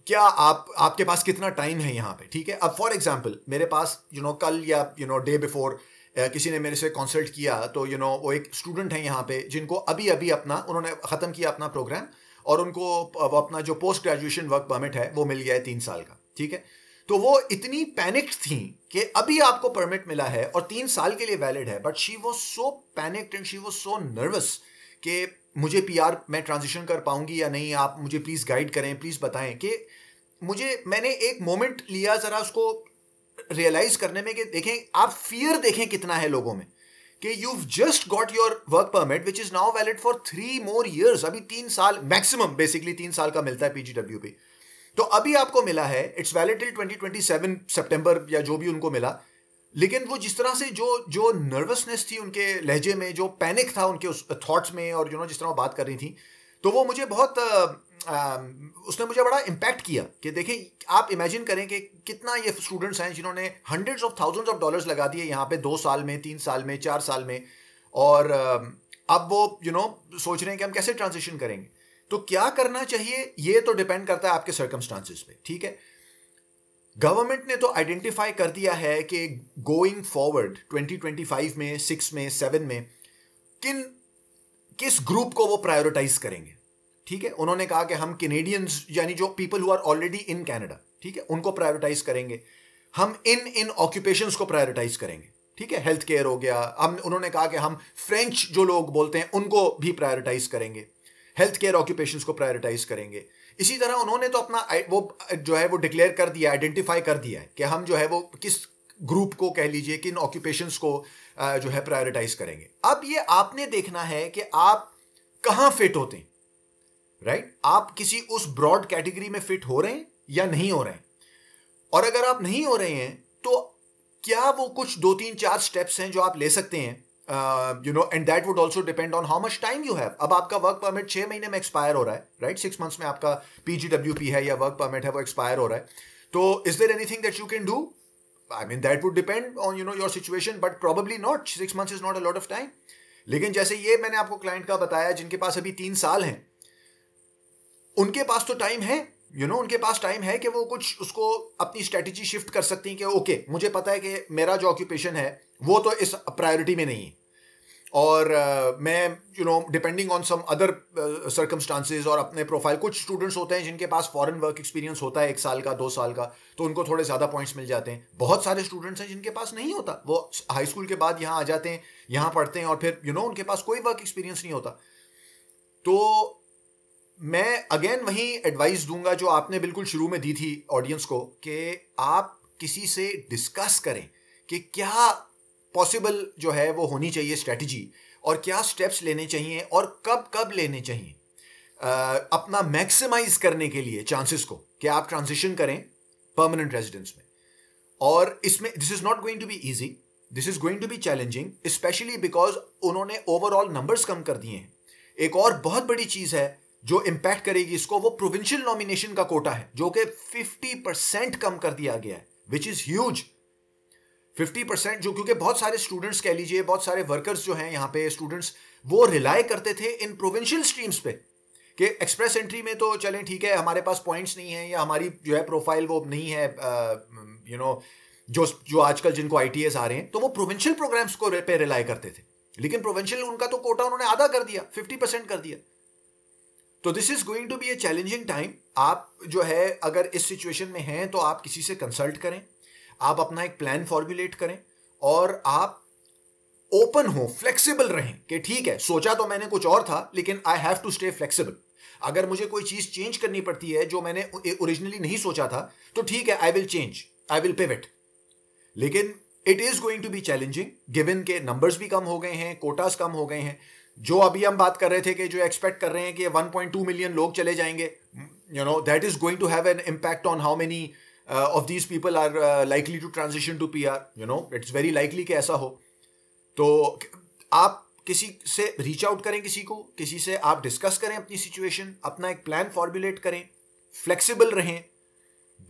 क्या आपके पास कितना टाइम है यहाँ पे, ठीक है। अब फॉर एग्जांपल मेरे पास कल या डे बिफोर किसी ने मेरे से कंसल्ट किया, तो वो एक स्टूडेंट है यहाँ पे जिनको अभी उन्होंने ख़त्म किया अपना प्रोग्राम और उनको अपना जो पोस्ट ग्रेजुएशन वर्क परमिट है वो मिल गया है 3 साल का, ठीक है। तो वो इतनी पैनिक्ड थी कि अभी आपको परमिट मिला है और 3 साल के लिए वैलिड है, but she was so panicked and she was so nervous कि मुझे पीआर मैं ट्रांजिशन कर पाऊंगी या नहीं, आप मुझे प्लीज़ गाइड करें, प्लीज़ बताएं। कि मैंने एक मोमेंट लिया ज़रा उसको रियलाइज़ करने में कि देखें, आप फियर देखें कितना है लोगों में, कि you've just got your work permit which is now valid for 3 more years, अभी 3 साल मैक्सिमम, बेसिकली 3 साल का मिलता है PGWP। तो अभी आपको मिला है, इट्स वैलिड टिल 2027 सितंबर या जो भी उनको मिला। लेकिन वो जिस तरह से जो नर्वसनेस थी उनके लहजे में, जो पैनिक था उनके उस थॉट्स में, और जिस तरह वो बात कर रही थी, तो वो मुझे बहुत उसने मुझे बड़ा इम्पैक्ट किया। कि देखें, आप इमेजिन करें कि कितना ये स्टूडेंट्स हैं जिन्होंने hundreds of thousands of dollars लगा दिए यहाँ पे 2 साल में, 3 साल में, 4 साल में, और अब वो सोच रहे हैं कि हम कैसे ट्रांजिशन करेंगे। तो क्या करना चाहिए, ये तो डिपेंड करता है आपके सर्कमस्टांसिस पे, ठीक है। गवर्नमेंट ने तो आइडेंटिफाई कर दिया है कि गोइंग फॉरवर्ड 2025 में, 6 में, 7 में किस ग्रुप को वो प्रायोरिटाइज करेंगे, ठीक है। उन्होंने कहा कि हम कैनेडियंस, यानी जो people who are already in Canada, ठीक है, उनको प्रायोरिटाइज करेंगे। हम इन ऑक्यूपेशंस को प्रायोरिटाइज करेंगे, ठीक है, हेल्थ केयर हो गया। उन्होंने कहा कि हम फ्रेंच जो लोग बोलते हैं उनको भी प्रायोरिटाइज करेंगे, हेल्थ केयर ऑक्यूपेशंस को प्रायोरिटाइज करेंगे। इसी तरह उन्होंने तो अपना वो डिक्लेयर कर दिया, आइडेंटिफाई कर दिया है कि हम जो है वो किस ग्रुप को, कह लीजिए, किन ऑक्यूपेशंस को जो है प्रायोरिटाइज करेंगे। अब ये आपने देखना है कि आप कहाँ फिट होते हैं, राइट। आप किसी उस ब्रॉड कैटेगरी में फिट हो रहे हैं या नहीं हो रहे हैं, और अगर आप नहीं हो रहे हैं तो क्या वो कुछ 2-3-4 स्टेप्स हैं जो आप ले सकते हैं, and that would also depend on how much time you have. अब आपका वर्क परमिट 6 महीने में एक्सपायर हो रहा है, राइट, 6 months में आपका PGWP है या वर्क परमिट है वो एक्सपायर हो रहा है। तो is there anything that you can do? I mean, that would depend on your situation, but probably not. 6 months is not a lot of time. लेकिन जैसे ये मैंने आपको क्लाइंट का बताया जिनके पास अभी 3 साल हैं, उनके पास तो टाइम है, उनके पास टाइम है कि वो कुछ उसको अपनी स्ट्रेटेजी शिफ्ट कर सकती हैं कि ओके, मुझे पता है कि मेरा जो ऑक्यूपेशन है वो तो इस प्रायोरिटी में नहीं है, और मैं depending on some other circumstances और अपने प्रोफाइल, कुछ स्टूडेंट्स होते हैं जिनके पास फॉरेन वर्क एक्सपीरियंस होता है 1 साल का, 2 साल का, तो उनको थोड़े ज़्यादा पॉइंट्स मिल जाते हैं। बहुत सारे स्टूडेंट्स हैं जिनके पास नहीं होता, वो हाई स्कूल के बाद यहाँ आ जाते हैं, यहाँ पढ़ते हैं, और फिर उनके पास कोई वर्क एक्सपीरियंस नहीं होता। तो मैं अगेन वही एडवाइस दूंगा जो आपने बिल्कुल शुरू में दी थी ऑडियंस को, कि आप किसी से डिस्कस करें कि क्या पॉसिबल जो है वो होनी चाहिए स्ट्रेटजी, और क्या स्टेप्स लेने चाहिए और कब लेने चाहिए, अपना मैक्सिमाइज करने के लिए चांसेस को, कि आप ट्रांजिशन करें परमानेंट रेजिडेंस में। और इसमें this is not going to be easy, this is going to be challenging, especially because उन्होंने ओवरऑल नंबर्स कम कर दिए हैं। एक और बहुत बड़ी चीज़ है, जो इम्पैक्ट करेगी इसको, वो प्रोविंशियल नॉमिनेशन का कोटा है, जो कि 50% कम कर दिया गया है, विच इज ह्यूज। 50% जो, क्योंकि बहुत सारे स्टूडेंट्स कह लीजिए, बहुत सारे वर्कर्स जो हैं यहाँ पे स्टूडेंट्स, वो रिलाई करते थे इन प्रोविंशियल स्ट्रीम्स पे कि एक्सप्रेस एंट्री में तो चलें ठीक है, हमारे पास पॉइंट्स नहीं है या हमारी जो है प्रोफाइल वो नहीं है, यू नो जो आजकल जिनको आईटीएस आ रहे हैं, तो वो प्रोविंशियल प्रोग्राम्स को पे रिलाई करते थे। लेकिन प्रोविंशियल उनका तो कोटा उन्होंने आधा कर दिया, 50% कर दिया। तो this is going to be a challenging time. आप जो है अगर इस सिचुएशन में हैं तो आप किसी से कंसल्ट करें, आप अपना एक प्लान फॉर्मुलेट करें और आप ओपन हो, फ्लेक्सिबल रहें कि ठीक है, सोचा तो मैंने कुछ और था लेकिन I have to stay flexible. अगर मुझे कोई चीज चेंज करनी पड़ती है जो मैंने ओरिजिनली नहीं सोचा था, तो ठीक है, I will change, I will pivot. लेकिन it is going to be challenging given के नंबर्स भी कम हो गए हैं, कोटास कम हो गए हैं। जो अभी हम बात कर रहे थे कि जो एक्सपेक्ट कर रहे हैं कि 1.2 मिलियन लोग चले जाएंगे, you know that is going to have an impact on how many of these people are likely to transition to PR. You know, it's very likely कि ऐसा हो। तो आप किसी से रीच आउट करें, किसी से आप डिस्कस करें अपनी सिचुएशन, अपना एक प्लान फॉर्मुलेट करें, फ्लेक्सिबल रहें,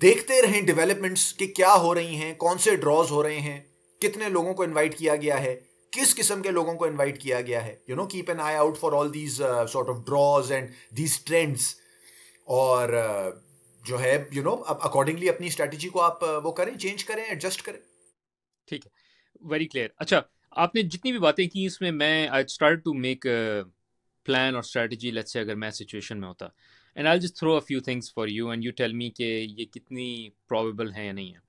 देखते रहें डेवलपमेंट्स कि क्या हो रही हैं, कौन से ड्रॉज हो रहे हैं, कितने लोगों को इन्वाइट किया गया है, किस किस्म के लोगों को इन्वाइट किया गया है। You know, keep an I out for all these sort of drawers and these trends. और जो है यू नो अब अकॉर्डिंगली अपनी स्ट्रैटेजी को आप वो करें, चेंज करें, एडजस्ट करें। ठीक है, वेरी क्लियर। अच्छा, आपने जितनी भी बातें की इसमें मैं I start to make plan और स्ट्रैटेजी। लेट्स से अगर मैं सिचुएशन में होता, and I just throw a few things for you and you tell me कि ये कितनी प्रोबेबल है या नहीं है।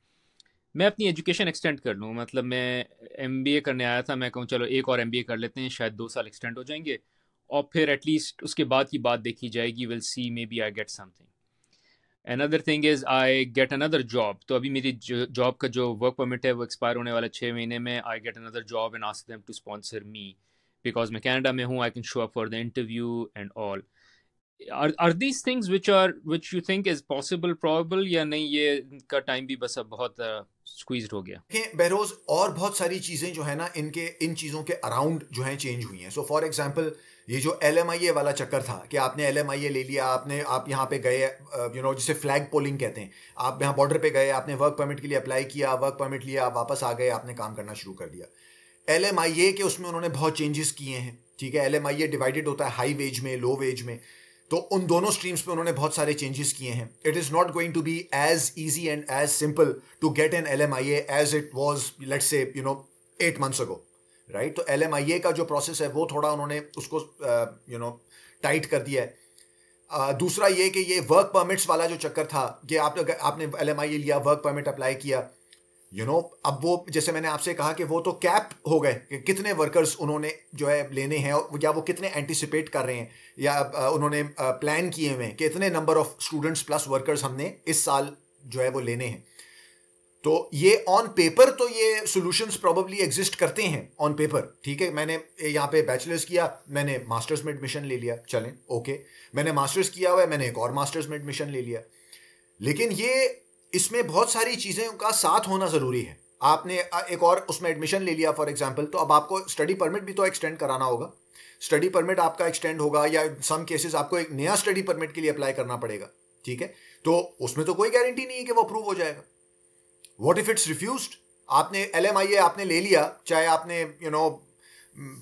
मैं अपनी एजुकेशन एक्सटेंड कर लूँ, मतलब मैं एमबीए करने आया था, मैं कहूँ चलो एक और एमबीए कर लेते हैं, शायद 2 साल एक्सटेंड हो जाएंगे और फिर एटलीस्ट उसके बाद की बात देखी जाएगी, will see maybe I get something. Another thing is I get another job. तो अभी मेरी जॉब का जो वर्क परमिट है वो एक्सपायर होने वाला 6 महीने में। I get another job and ask them to sponsor me because मैं कनाडा में हूँ, I can show up for the interview and all. are these things which you think is possible, probable या नहीं, ये का टाइम भी बस अब बहुत squeezed हो गया? बहरोज और बहुत सारी चीजें जो है ना इन चीजों के अराउंड जो है चेंज हुई हैं। सो फॉर एग्जांपल ये जो LMIA वाला चक्कर था कि आपने LMIA ले लिया, आप यहाँ पे गए, यू नो जिसे फ्लैग पोलिंग कहते हैं, आप यहाँ बॉर्डर पे गए, आपने वर्क परमिट के लिए अप्लाई किया, वर्क परमिट लिया, आप वापस आ गए, आपने काम करना शुरू कर दिया। LMIA के उसमें उन्होंने बहुत चेंजेस किए हैं, ठीक है। LMIA डिवाइडेड होता है हाई वेज में, लो वेज में, तो उन दोनों स्ट्रीम्स पे उन्होंने बहुत सारे चेंजेस किए हैं। It is not going to be as easy and as simple to get an LMIA as it was let's say 8 months ago, right. तो LMIA का जो प्रोसेस है वो थोड़ा उन्होंने उसको टाइट कर दिया है। दूसरा ये कि ये वर्क परमिट्स वाला जो चक्कर था कि आपने LMIA लिया, वर्क परमिट अप्लाई किया, अब वो जैसे मैंने आपसे कहा कि वो तो कैप हो गए कि कितने वर्कर्स उन्होंने जो है लेने हैं, या वो कितने एंटिसिपेट कर रहे हैं, या उन्होंने प्लान किए हुए हैं कि इतने number of students plus workers हमने इस साल जो है वो लेने हैं। तो ये ऑन पेपर तो ये सॉल्यूशंस प्रोबेबली एग्जिस्ट करते हैं ऑन पेपर, ठीक है। मैंने यहाँ पे बैचलर्स किया, मैंने मास्टर्स में एडमिशन ले लिया, चलें ओके। मैंने मास्टर्स किया हुआ है, मैंने एक और मास्टर्स में एडमिशन ले लिया। लेकिन इसमें बहुत सारी चीज़ें का साथ होना ज़रूरी है। आपने एक और उसमें एडमिशन ले लिया फॉर एग्जांपल, तो अब आपको स्टडी परमिट भी तो एक्सटेंड कराना होगा। स्टडी परमिट आपका एक्सटेंड होगा, या सम केसेस आपको एक नया स्टडी परमिट के लिए अप्लाई करना पड़ेगा, ठीक है। तो उसमें तो कोई गारंटी नहीं है कि वो अप्रूव हो जाएगा। What if it's refused? आपने LMIA आपने ले लिया, चाहे आपने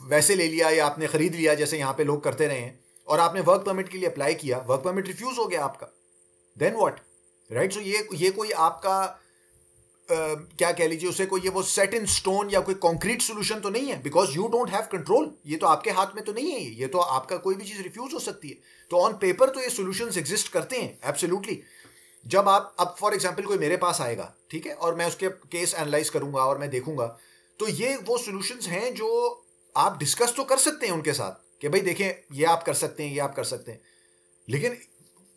वैसे ले लिया या आपने खरीद लिया जैसे यहाँ पे लोग करते रहे हैं, और आपने वर्क परमिट के लिए अप्लाई किया, वर्क परमिट रिफ्यूज हो गया आपका, देन व्हाट, राइट। सो ये कोई आपका क्या कह लीजिए उसे, कोई ये वो सेट इन स्टोन या कोई कॉन्क्रीट सोल्यूशन तो नहीं है, because you don't have control. ये तो आपके हाथ में तो नहीं है, ये तो आपका कोई भी चीज़ रिफ्यूज हो सकती है। तो ऑन पेपर तो ये सोल्यूशंस एग्जिस्ट करते हैं, एब्सोल्युटली। जब अब फॉर एग्जांपल कोई मेरे पास आएगा, ठीक है, और मैं उसके केस एनालाइज करूंगा और मैं देखूंगा, तो ये वो सॉल्यूशंस हैं जो आप डिस्कस तो कर सकते हैं उनके साथ कि भाई देखें ये आप कर सकते हैं, ये आप कर सकते हैं, लेकिन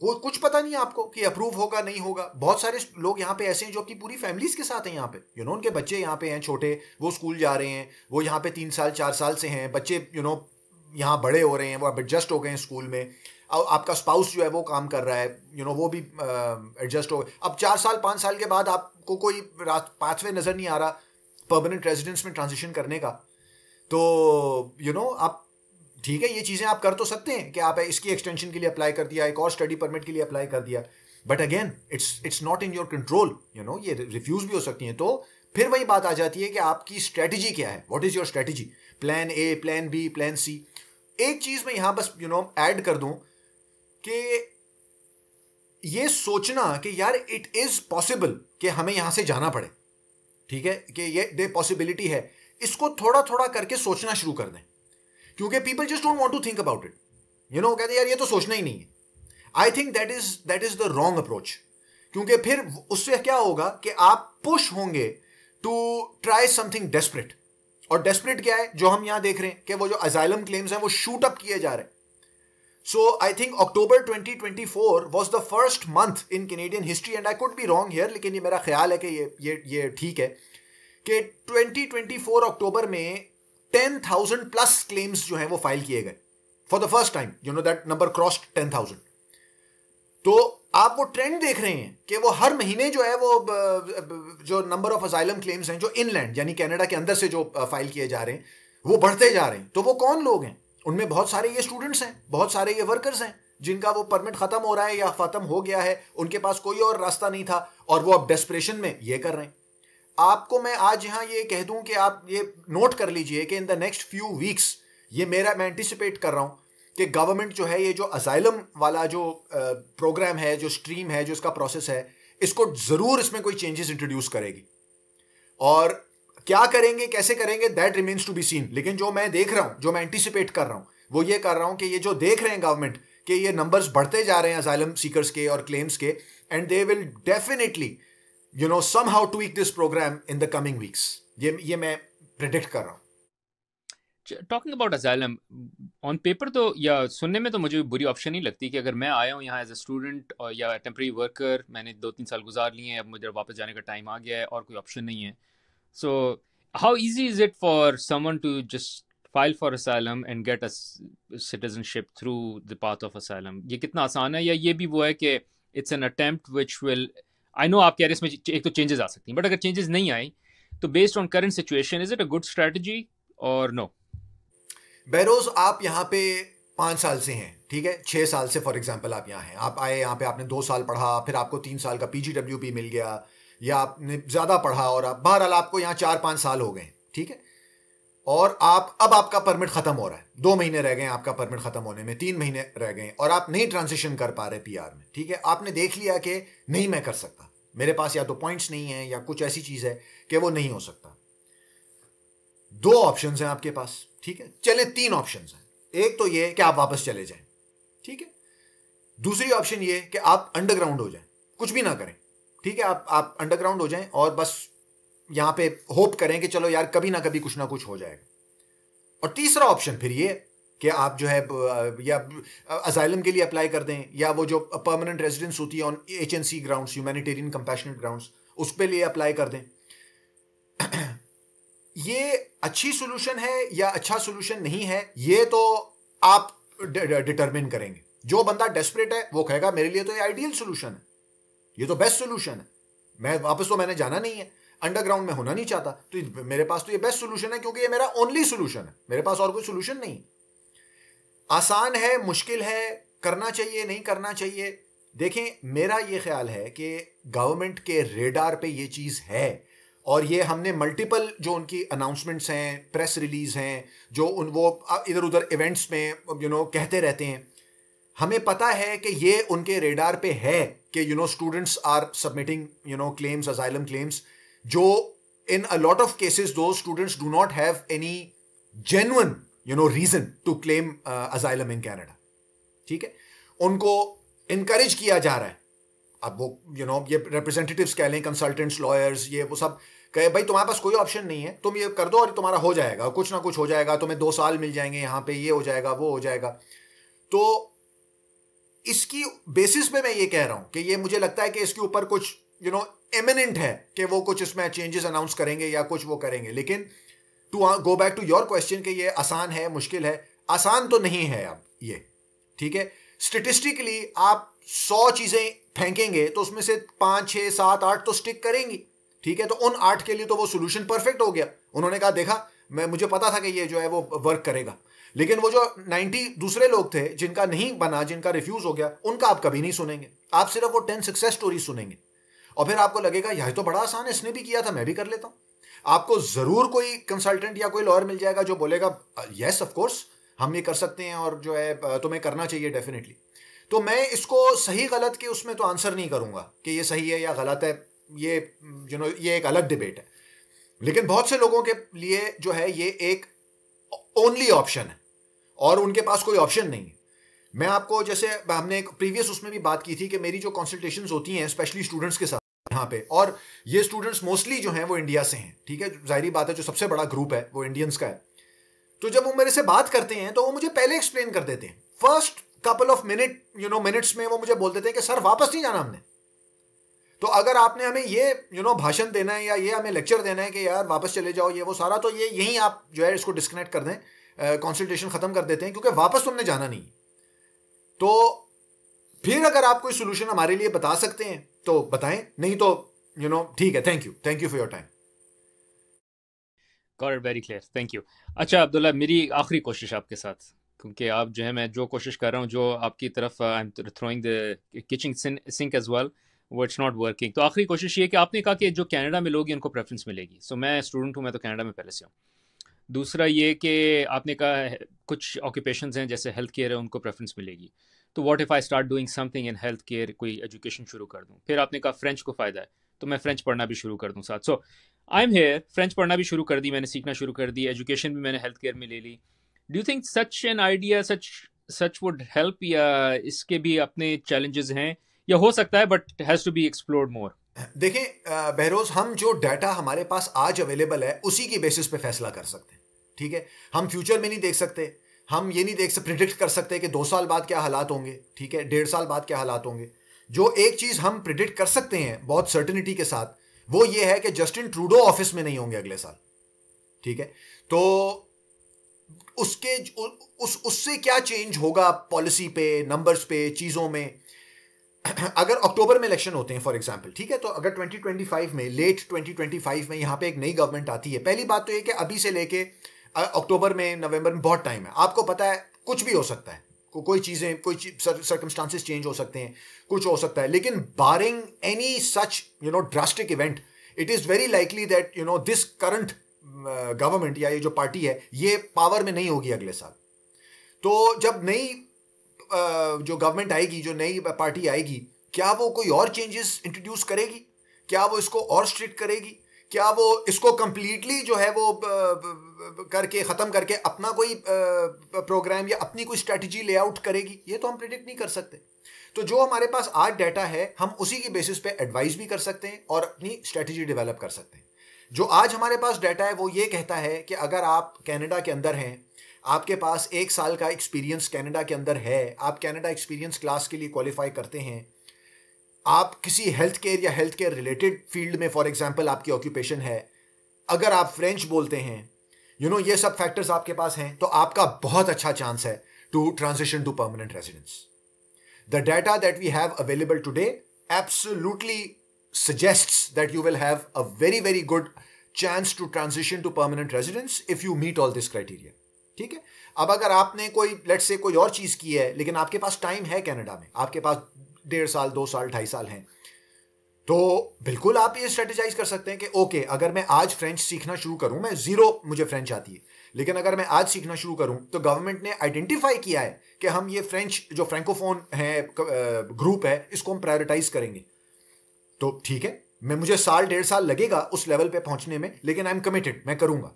कुछ पता नहीं है आपको कि अप्रूव होगा नहीं होगा। बहुत सारे लोग यहाँ पे ऐसे हैं जो अपनी पूरी फैमिलीज के साथ हैं यहाँ पे, उनके बच्चे यहाँ पे हैं छोटे, वो स्कूल जा रहे हैं, वो यहाँ पे 3 साल 4 साल से हैं, बच्चे यहाँ बड़े हो रहे हैं, वो अब एडजस्ट हो गए हैं स्कूल में। आपका स्पाउस जो है वो काम कर रहा है, वो भी एडजस्ट हो गए। अब 4 साल 5 साल के बाद आपको कोई पाथवे नज़र नहीं आ रहा परमानेंट रेजिडेंस में ट्रांजिशन करने का, तो आप ठीक है, ये चीज़ें आप कर तो सकते हैं कि आप इसकी एक्सटेंशन के लिए अप्लाई कर दिया, एक और स्टडी परमिट के लिए अप्लाई कर दिया, but again it's not in your control, ये रिफ्यूज भी हो सकती हैं। तो फिर वही बात आ जाती है कि आपकी स्ट्रेटजी क्या है, what is your strategy, plan A, plan B, plan C. एक चीज़ मैं यहाँ बस ऐड कर दूं कि ये सोचना कि यार इट इज़ पॉसिबल कि हमें यहाँ से जाना पड़े, ठीक है, कि ये पॉसिबिलिटी है, इसको थोड़ा थोड़ा करके सोचना शुरू कर दें, क्योंकि people just don't want to think about it, कहते हैं यार ये तो सोचना ही नहीं है। I think that is the wrong approach, क्योंकि फिर उससे क्या होगा कि आप पुश होंगे टू ट्राई समथिंग डेस्परेट। और डेस्परेट क्या है, जो हम यहां देख रहे हैं कि वो जो असाइलम क्लेम्स हैं वो शूट अप किए जा रहे हैं। So I think October 2024 was the first month in Canadian history, and I could be wrong here, लेकिन ये मेरा ख्याल है कि ये ठीक है कि 2024 अक्टूबर में 10,000 प्लस क्लेम्स जो हैं वो फाइल किए गए for the first time, that number crossed 10,000। तो आप वो ट्रेंड देख रहे हैं कि वो हर महीने जो है वो जो नंबर ऑफ असाइलम क्लेम्स हैं जो इनलैंड यानी कनाडा के अंदर से जो फाइल किए जा रहे हैं वो बढ़ते जा रहे हैं। तो वो कौन लोग हैं, उनमें बहुत सारे ये स्टूडेंट्स हैं, बहुत सारे ये वर्कर्स हैं जिनका वो परमिट खत्म हो रहा है या खत्म हो गया है, उनके पास कोई और रास्ता नहीं था और वो अब डेस्परेशन में ये कर रहे हैं। आपको मैं आज यहाँ ये कह दूं कि आप ये नोट कर लीजिए कि इन द नेक्स्ट फ्यू वीक्स मैं एंटिसिपेट कर रहा हूं कि गवर्नमेंट जो है ये जो असाइलम वाला जो प्रोग्राम है, जो स्ट्रीम है, जो इसका प्रोसेस है, इसको ज़रूर इसमें कोई चेंजेस इंट्रोड्यूस करेगी। और क्या करेंगे, कैसे करेंगे, that remains to be seen. लेकिन जो मैं देख रहा हूं, जो मैं एंटिसिपेट कर रहा हूं, वो ये कर रहा हूं कि ये जो देख रहे हैं गवर्नमेंट कि ये नंबर्स बढ़ते जा रहे हैं असाइलम सीकर्स के और क्लेम्स के, and they will definitely somehow tweak this program in the coming weeks. ये मैं प्रेडिक्ट कर रहा हूँ। Talking about asylum, on paper तो या सुनने में तो मुझे बुरी ऑप्शन नहीं लगती कि अगर मैं आया हूँ यहाँ एज अ स्टूडेंट और या टेम्प्रेरी वर्कर, मैंने 2-3 साल गुजार लिए हैं, अब मुझे वापस जाने का टाइम आ गया है और कोई ऑप्शन नहीं है। So how easy is it for someone to just file for asylum and get a citizenship through the path of asylum? ये कितना आसान है, या ये भी वो है कि it's an attempt which will, I know आप कह रहे हैं इसमें एक तो चेंजेस आ सकती हैं, बट अगर चेंजेस नहीं आई तो based on current situation is it a good strategy और नो? बहरोज, आप यहाँ पे 5 साल से हैं, ठीक है, 6 साल से फॉर एग्जांपल आप यहाँ हैं, आप आए यहाँ पे, आपने 2 साल पढ़ा, फिर आपको 3 साल का PGWP मिल गया, या आपने ज़्यादा पढ़ा और आप बहरहाल आपको यहाँ 4-5 साल हो गए, ठीक है, और अब आपका परमिट खत्म हो रहा है, 2 महीने रह गए आपका परमिट खत्म होने में, 3 महीने रह गए और आप नहीं ट्रांजिशन कर पा रहे PR में, ठीक है, आपने देख लिया कि नहीं मैं कर सकता, मेरे पास या तो पॉइंट्स नहीं है या कुछ ऐसी चीज है कि वो नहीं हो सकता। 2 ऑप्शंस हैं आपके पास, ठीक है, चले 3 ऑप्शंस हैं। एक तो ये कि आप वापस चले जाएं, ठीक है, दूसरी ऑप्शन ये कि आप अंडरग्राउंड हो जाएं, कुछ भी ना करें, ठीक है, आप अंडरग्राउंड हो जाएं और बस यहां पे होप करें कि चलो यार कभी ना कभी कुछ ना कुछ हो जाएगा। और तीसरा ऑप्शन फिर ये कि आप जो है या असाइलम के लिए अप्लाई कर दें, या वो जो परमानेंट रेजिडेंस होती है on HNC grounds, humanitarian compassionate grounds, उस पे लिए अप्लाई कर दें। ये अच्छी सोल्यूशन है या अच्छा सोल्यूशन नहीं है, ये तो आप डिटरमिन करेंगे। जो बंदा डेस्परेट है वो कहेगा मेरे लिए तो ये आइडियल सोल्यूशन है, ये तो बेस्ट सोल्यूशन है, मैं वापस तो मैंने जाना नहीं है, अंडरग्राउंड में होना नहीं चाहता, तो मेरे पास तो ये बेस्ट सोल्यूशन है क्योंकि ये मेरा ओनली सोल्यूशन है, मेरे पास और कोई सोल्यूशन नहीं। आसान है, मुश्किल है, करना चाहिए, नहीं करना चाहिए। देखें, मेरा ये ख्याल है कि गवर्नमेंट के रेडार पे ये चीज़ है, और ये हमने मल्टीपल जो उनकी अनाउंसमेंट्स हैं, प्रेस रिलीज हैं, जो वो इधर उधर इवेंट्स में कहते रहते हैं, हमें पता है कि ये उनके रेडार पे है कि students are submitting claims, asylum claims, जो in a lot of cases though students do not have any genuine reason to claim asylum in Canada, ठीक है, उनको इनकरेज किया जा रहा है। अब वो ये रिप्रेजेंटेटिव्स कह लें, कंसल्टेंट्स, लॉयर्स, ये वो सब कहे भाई तुम्हारे पास कोई ऑप्शन नहीं है, तुम ये कर दो और तुम्हारा हो जाएगा, कुछ ना कुछ हो जाएगा, तुम्हें 2 साल मिल जाएंगे यहाँ पे, ये हो जाएगा, वो हो जाएगा। तो इसकी बेसिस पे मैं ये कह रहा हूं कि ये मुझे लगता है कि इसके ऊपर कुछ इमिनेंट है कि वो कुछ इसमें चेंजेस अनाउंस करेंगे या कुछ वो करेंगे। लेकिन to go back to your question कि ये आसान है, मुश्किल है, आसान तो नहीं है अब ये, ठीक है। स्टेटिस्टिकली आप 100 चीजें फेंकेंगे तो उसमें से 5, 6, 7, 8 तो स्टिक करेंगी, ठीक है, तो उन 8 के लिए तो वो सोल्यूशन परफेक्ट हो गया। उन्होंने कहा देखा, मुझे पता था कि ये जो है वो वर्क करेगा। लेकिन वो जो 90 दूसरे लोग थे जिनका नहीं बना, जिनका रिफ्यूज हो गया, उनका आप कभी नहीं सुनेंगे। आप सिर्फ वो 10 सक्सेस स्टोरी सुनेंगे और फिर आपको लगेगा यह तो बड़ा आसान है, इसने भी किया था, मैं भी कर लेता हूं। आपको जरूर कोई कंसल्टेंट या कोई लॉयर मिल जाएगा जो बोलेगा यस ऑफ कोर्स हम ये कर सकते हैं और जो है तुम्हें करना चाहिए डेफिनेटली। तो मैं इसको सही गलत के उसमें तो आंसर नहीं करूंगा कि ये सही है या गलत है, ये ये एक अलग डिबेट है। लेकिन बहुत से लोगों के लिए जो है ये एक ओनली ऑप्शन है और उनके पास कोई ऑप्शन नहीं है। मैं आपको, जैसे हमने एक प्रीवियस उसमें भी बात की थी कि मेरी जो कंसल्टेशंस होती हैं स्पेशली स्टूडेंट्स के साथ यहाँ पे, और ये स्टूडेंट्स मोस्टली जो हैं वो इंडिया से हैं, ठीक है, जाहिर बात है, जो सबसे बड़ा ग्रुप है वो इंडियंस का है। तो जब वो मेरे से बात करते हैं तो वो मुझे पहले एक्सप्लेन कर देते हैं, फर्स्ट कपल ऑफ मिनट्स में वो मुझे बोल देते हैं कि सर वापस नहीं जाना हमने। तो अगर आपने हमें ये भाषण देना है या ये हमें लेक्चर देना है कि यार वापस चले जाओ ये वो सारा, तो ये यहीं आप जो है इसको डिस्कनेक्ट कर दें, कंसल्टेशन खत्म कर देते हैं, क्योंकि वापस तुमने जाना नहीं। तो फिर अगर आप कोई सोल्यूशन हमारे लिए बता सकते हैं तो बताएं, नहीं तो ठीक है, thank you for your time. Got it, very clear, thank you. अच्छा अब्दुल्ला, मेरी आखिरी कोशिश आपके साथ, क्योंकि आप जो है, मैं जो कोशिश कर रहा हूँ, जो आपकी तरफ I am throwing the kitchen sink as well, वो इट्स नॉट वर्किंग। तो आखिरी कोशिश ये कि आपने कहा कि जो कनाडा में लोग हैं उनको प्रेफरेंस मिलेगी। सो मैं स्टूडेंट हूँ, मैं तो कनाडा में पहले से हूँ। दूसरा ये कि आपने कहा कुछ ऑक्यूपेशंस हैं जैसे हेल्थ केयर है, उनको प्रेफरेंस मिलेगी। तो what if I start doing something in health care, कोई एजुकेशन शुरू कर दूँ। फिर आपने कहा फ्रेंच को फ़ायदा है, तो मैं फ्रेंच पढ़ना भी शुरू कर दूँ साथ। सो आई एम हेयर, फ्रेंच पढ़ना भी शुरू कर दी मैंने, सीखना शुरू कर दी, एजुकेशन भी मैंने हेल्थ केयर में ले ली। Do you think such an idea such would help, या इसके भी अपने चैलेंजेस हैं, या हो सकता है but has to be explored more? देखें बहरोज, हम जो डाटा हमारे पास आज अवेलेबल है उसी की बेसिस पे फैसला कर सकते हैं, ठीक है। हम फ्यूचर में नहीं देख सकते, हम ये नहीं देख सकते, प्रिडिक्ट कर सकते कि 2 साल बाद क्या हालात होंगे, ठीक है, 1.5 साल बाद क्या हालात होंगे। जो एक चीज हम प्रिडिक्ट कर सकते हैं बहुत सर्टेनिटी के साथ, वो ये है कि जस्टिन ट्रूडो ऑफिस में नहीं होंगे अगले साल, ठीक है। तो उसके उससे क्या चेंज होगा पॉलिसी पे, नंबर्स पे, चीजों में। अगर अक्टूबर में इलेक्शन होते हैं फॉर एग्जांपल, ठीक है, तो अगर 2025 में, लेट 2025 में यहां पे एक नई गवर्नमेंट आती है, पहली बात तो ये कि अभी से लेके अक्टूबर में, नवंबर में बहुत टाइम है, आपको पता है कुछ भी हो सकता है, कोई चीजें, कोई सर्कमस्टांसेस चेंज हो सकते हैं, कुछ हो सकता है। लेकिन barring any such drastic event, it is very likely that this current government या ये जो पार्टी है ये पावर में नहीं होगी अगले साल। तो जब नई जो गवर्नमेंट आएगी, जो नई पार्टी आएगी, क्या वो कोई और चेंजेस इंट्रोड्यूस करेगी? क्या वो इसको और स्ट्रिक्ट करेगी? क्या वो इसको कंप्लीटली जो है वो करके ख़त्म करके अपना कोई प्रोग्राम या अपनी कोई स्ट्रेटजी लेआउट करेगी? ये तो हम प्रिडिक्ट नहीं कर सकते। तो जो हमारे पास आज डाटा है, हम उसी की बेसिस पे एडवाइस भी कर सकते हैं और अपनी स्ट्रेटजी डेवलप कर सकते हैं। जो आज हमारे पास डाटा है वो ये कहता है कि अगर आप कनाडा के अंदर हैं, आपके पास 1 साल का एक्सपीरियंस कनाडा के अंदर है, आप कनाडा एक्सपीरियंस क्लास के लिए क्वालिफाई करते हैं, आप किसी हेल्थ केयर या हेल्थ केयर रिलेटेड फील्ड में फॉर एग्जांपल आपकी ऑक्यूपेशन है, अगर आप फ्रेंच बोलते हैं, ये सब फैक्टर्स आपके पास हैं, तो आपका बहुत अच्छा चांस है to transition to permanent residence. The data that we have available today absolutely suggests that you will have a very very good chance to transition to permanent residence if you meet all this criteria, ठीक है। अब अगर आपने कोई let's say कोई और चीज की है, लेकिन आपके पास टाइम है कनाडा में, आपके पास 1.5 साल, 2 साल, 2.5 साल हैं, तो बिल्कुल आप ये स्ट्रेटेजाइज कर सकते हैं कि ओके, अगर मैं आज फ्रेंच सीखना शुरू करूं, मैं जीरो मुझे फ्रेंच आती है, लेकिन अगर मैं आज सीखना शुरू करूं तो गवर्नमेंट ने आइडेंटिफाई किया है कि हम ये फ्रेंच जो फ्रेंकोफोन है ग्रुप है, इसको हम प्रायोरिटाइज करेंगे, तो ठीक है, मुझे 1.5 साल लगेगा उस लेवल पे पहुंचने में, लेकिन आई एम कमिटेड, मैं करूंगा।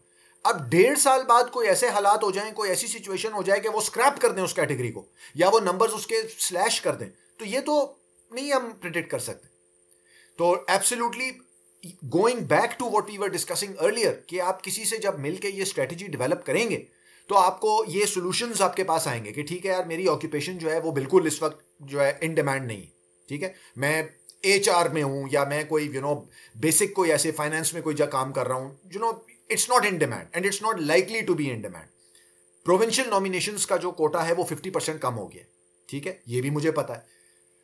अब 1.5 साल बाद कोई ऐसे हालात हो जाएं, कोई ऐसी सिचुएशन हो जाए कि वो स्क्रैप कर दें उस कैटेगरी को, या वो नंबर्स उसके स्लैश कर दें, तो ये तो नहीं हम प्रिडिक्ट कर सकते। तो absolutely going back to what we were discussing earlier, कि आप किसी से जब मिलके ये स्ट्रेटजी डेवलप करेंगे तो आपको ये सॉल्यूशंस आपके पास आएंगे कि ठीक है यार, मेरी ऑक्यूपेशन जो है वो बिल्कुल इस वक्त जो है इन डिमांड नहीं, ठीक है, मैं HR में हूं, या मैं कोई बेसिक कोई ऐसे फाइनेंस में कोई काम कर रहा हूं, it's not in demand and it's not likely to be in demand. Provincial nominations का जो कोटा है वो 50% कम हो गया, ठीक है, ये भी मुझे पता है।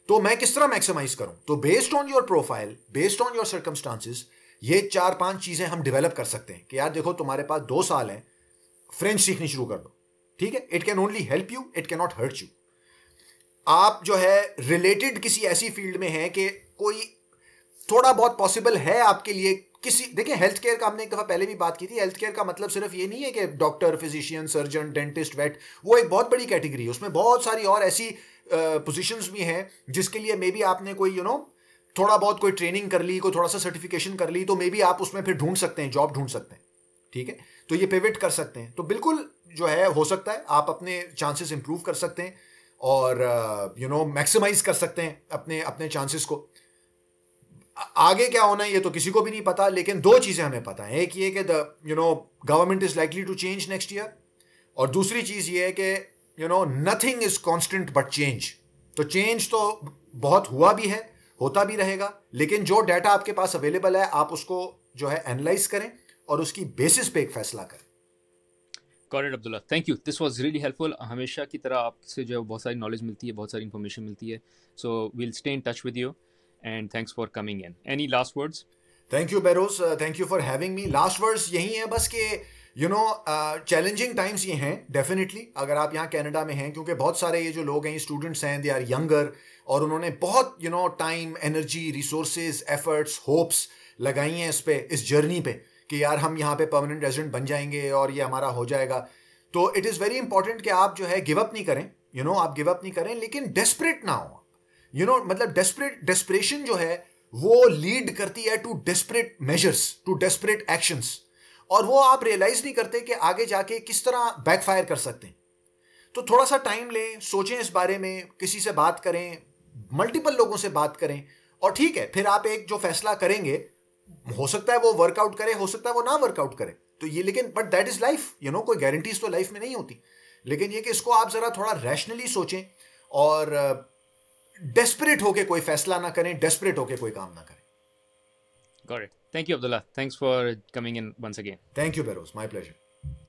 तो मैं किस तरह मैक्सिमाइज करूं? तो based on your profile, based on your circumstances, ये 4-5 चीजें हम डेवलप कर सकते हैं कि यार देखो, तुम्हारे पास 2 साल है, फ्रेंच सीखनी शुरू कर दो, ठीक है, it can only help you, it can not hurt you. आप जो है रिलेटेड किसी ऐसी फील्ड में है कि कोई थोड़ा बहुत पॉसिबल है आपके लिए किसी, देखिए हेल्थ केयर का हमने एक दफा पहले भी बात की थी, हेल्थ केयर का मतलब सिर्फ ये नहीं है कि doctor, physician, surgeon, dentist, vet, वो एक बहुत बड़ी कैटेगरी है, उसमें बहुत सारी और ऐसी पोजीशंस भी हैं जिसके लिए मे बी आपने कोई थोड़ा बहुत कोई ट्रेनिंग कर ली, कोई थोड़ा सा सर्टिफिकेशन कर ली, तो मे बी आप उसमें फिर ढूंढ सकते हैं, जॉब ढूंढ सकते हैं, ठीक है, तो ये पिवट कर सकते हैं, तो बिल्कुल जो है हो सकता है आप अपने चांसेस इंप्रूव कर सकते हैं और मैक्सिमाइज कर सकते हैं अपने अपने चांसेस को। आगे क्या होना है ये तो किसी को भी नहीं पता, लेकिन दो चीजें हमें पता है, एक ये कि government is likely to change next year, और दूसरी चीज ये है कि nothing is constant but change. तो चेंज तो बहुत हुआ भी है, होता भी रहेगा, लेकिन जो डाटा आपके पास अवेलेबल है आप उसको जो है एनालाइज करें और उसकी बेसिस पे एक फैसला करें। Got it Abdullah, thank you, this was really helpful. हमेशा की तरह आपसे जो बहुत सारी नॉलेज मिलती है, बहुत सारी इन्फॉर्मेशन मिलती है, so we'll stay in touch with you and thanks for coming in. Any last words? Thank you Behrouz, thank you for having me. Last words यही है बस कि चैलेंजिंग टाइम्स ये हैं डेफिनेटली, अगर आप यहाँ कनाडा में हैं, क्योंकि बहुत सारे ये जो लोग हैं, स्टूडेंट्स हैं, दे आर यंगर, और उन्होंने बहुत time, energy, resources, efforts, hopes लगाई हैं इस जर्नी पे कि यार हम यहाँ पे परमानेंट रेजिडेंट बन जाएंगे और ये हमारा हो जाएगा। तो इट इज़ वेरी इंपॉर्टेंट कि आप जो है गिव अप नहीं करें, आप गिव अप नहीं करें, लेकिन डेस्परेट ना हो। मतलब डेस्परेशन जो है वो लीड करती है to desperate measures, to desperate actions, और वो आप रियलाइज नहीं करते कि आगे जाके किस तरह बैकफायर कर सकते हैं। तो थोड़ा सा टाइम लें, सोचें इस बारे में, किसी से बात करें, मल्टीपल लोगों से बात करें, और ठीक है फिर आप एक जो फैसला करेंगे, हो सकता है वो वर्कआउट करे, हो सकता है वो ना वर्कआउट करे, तो ये, लेकिन बट दैट इज लाइफ, कोई गारंटीज तो लाइफ में नहीं होती, लेकिन ये कि इसको आप जरा थोड़ा रैशनली सोचें और डेस्परेट होके कोई फैसला ना करें, डेस्परेट होके कोई काम ना करें। Got it, thank you Abdullah, thanks for coming in once again. Thank you Behrouz, my pleasure.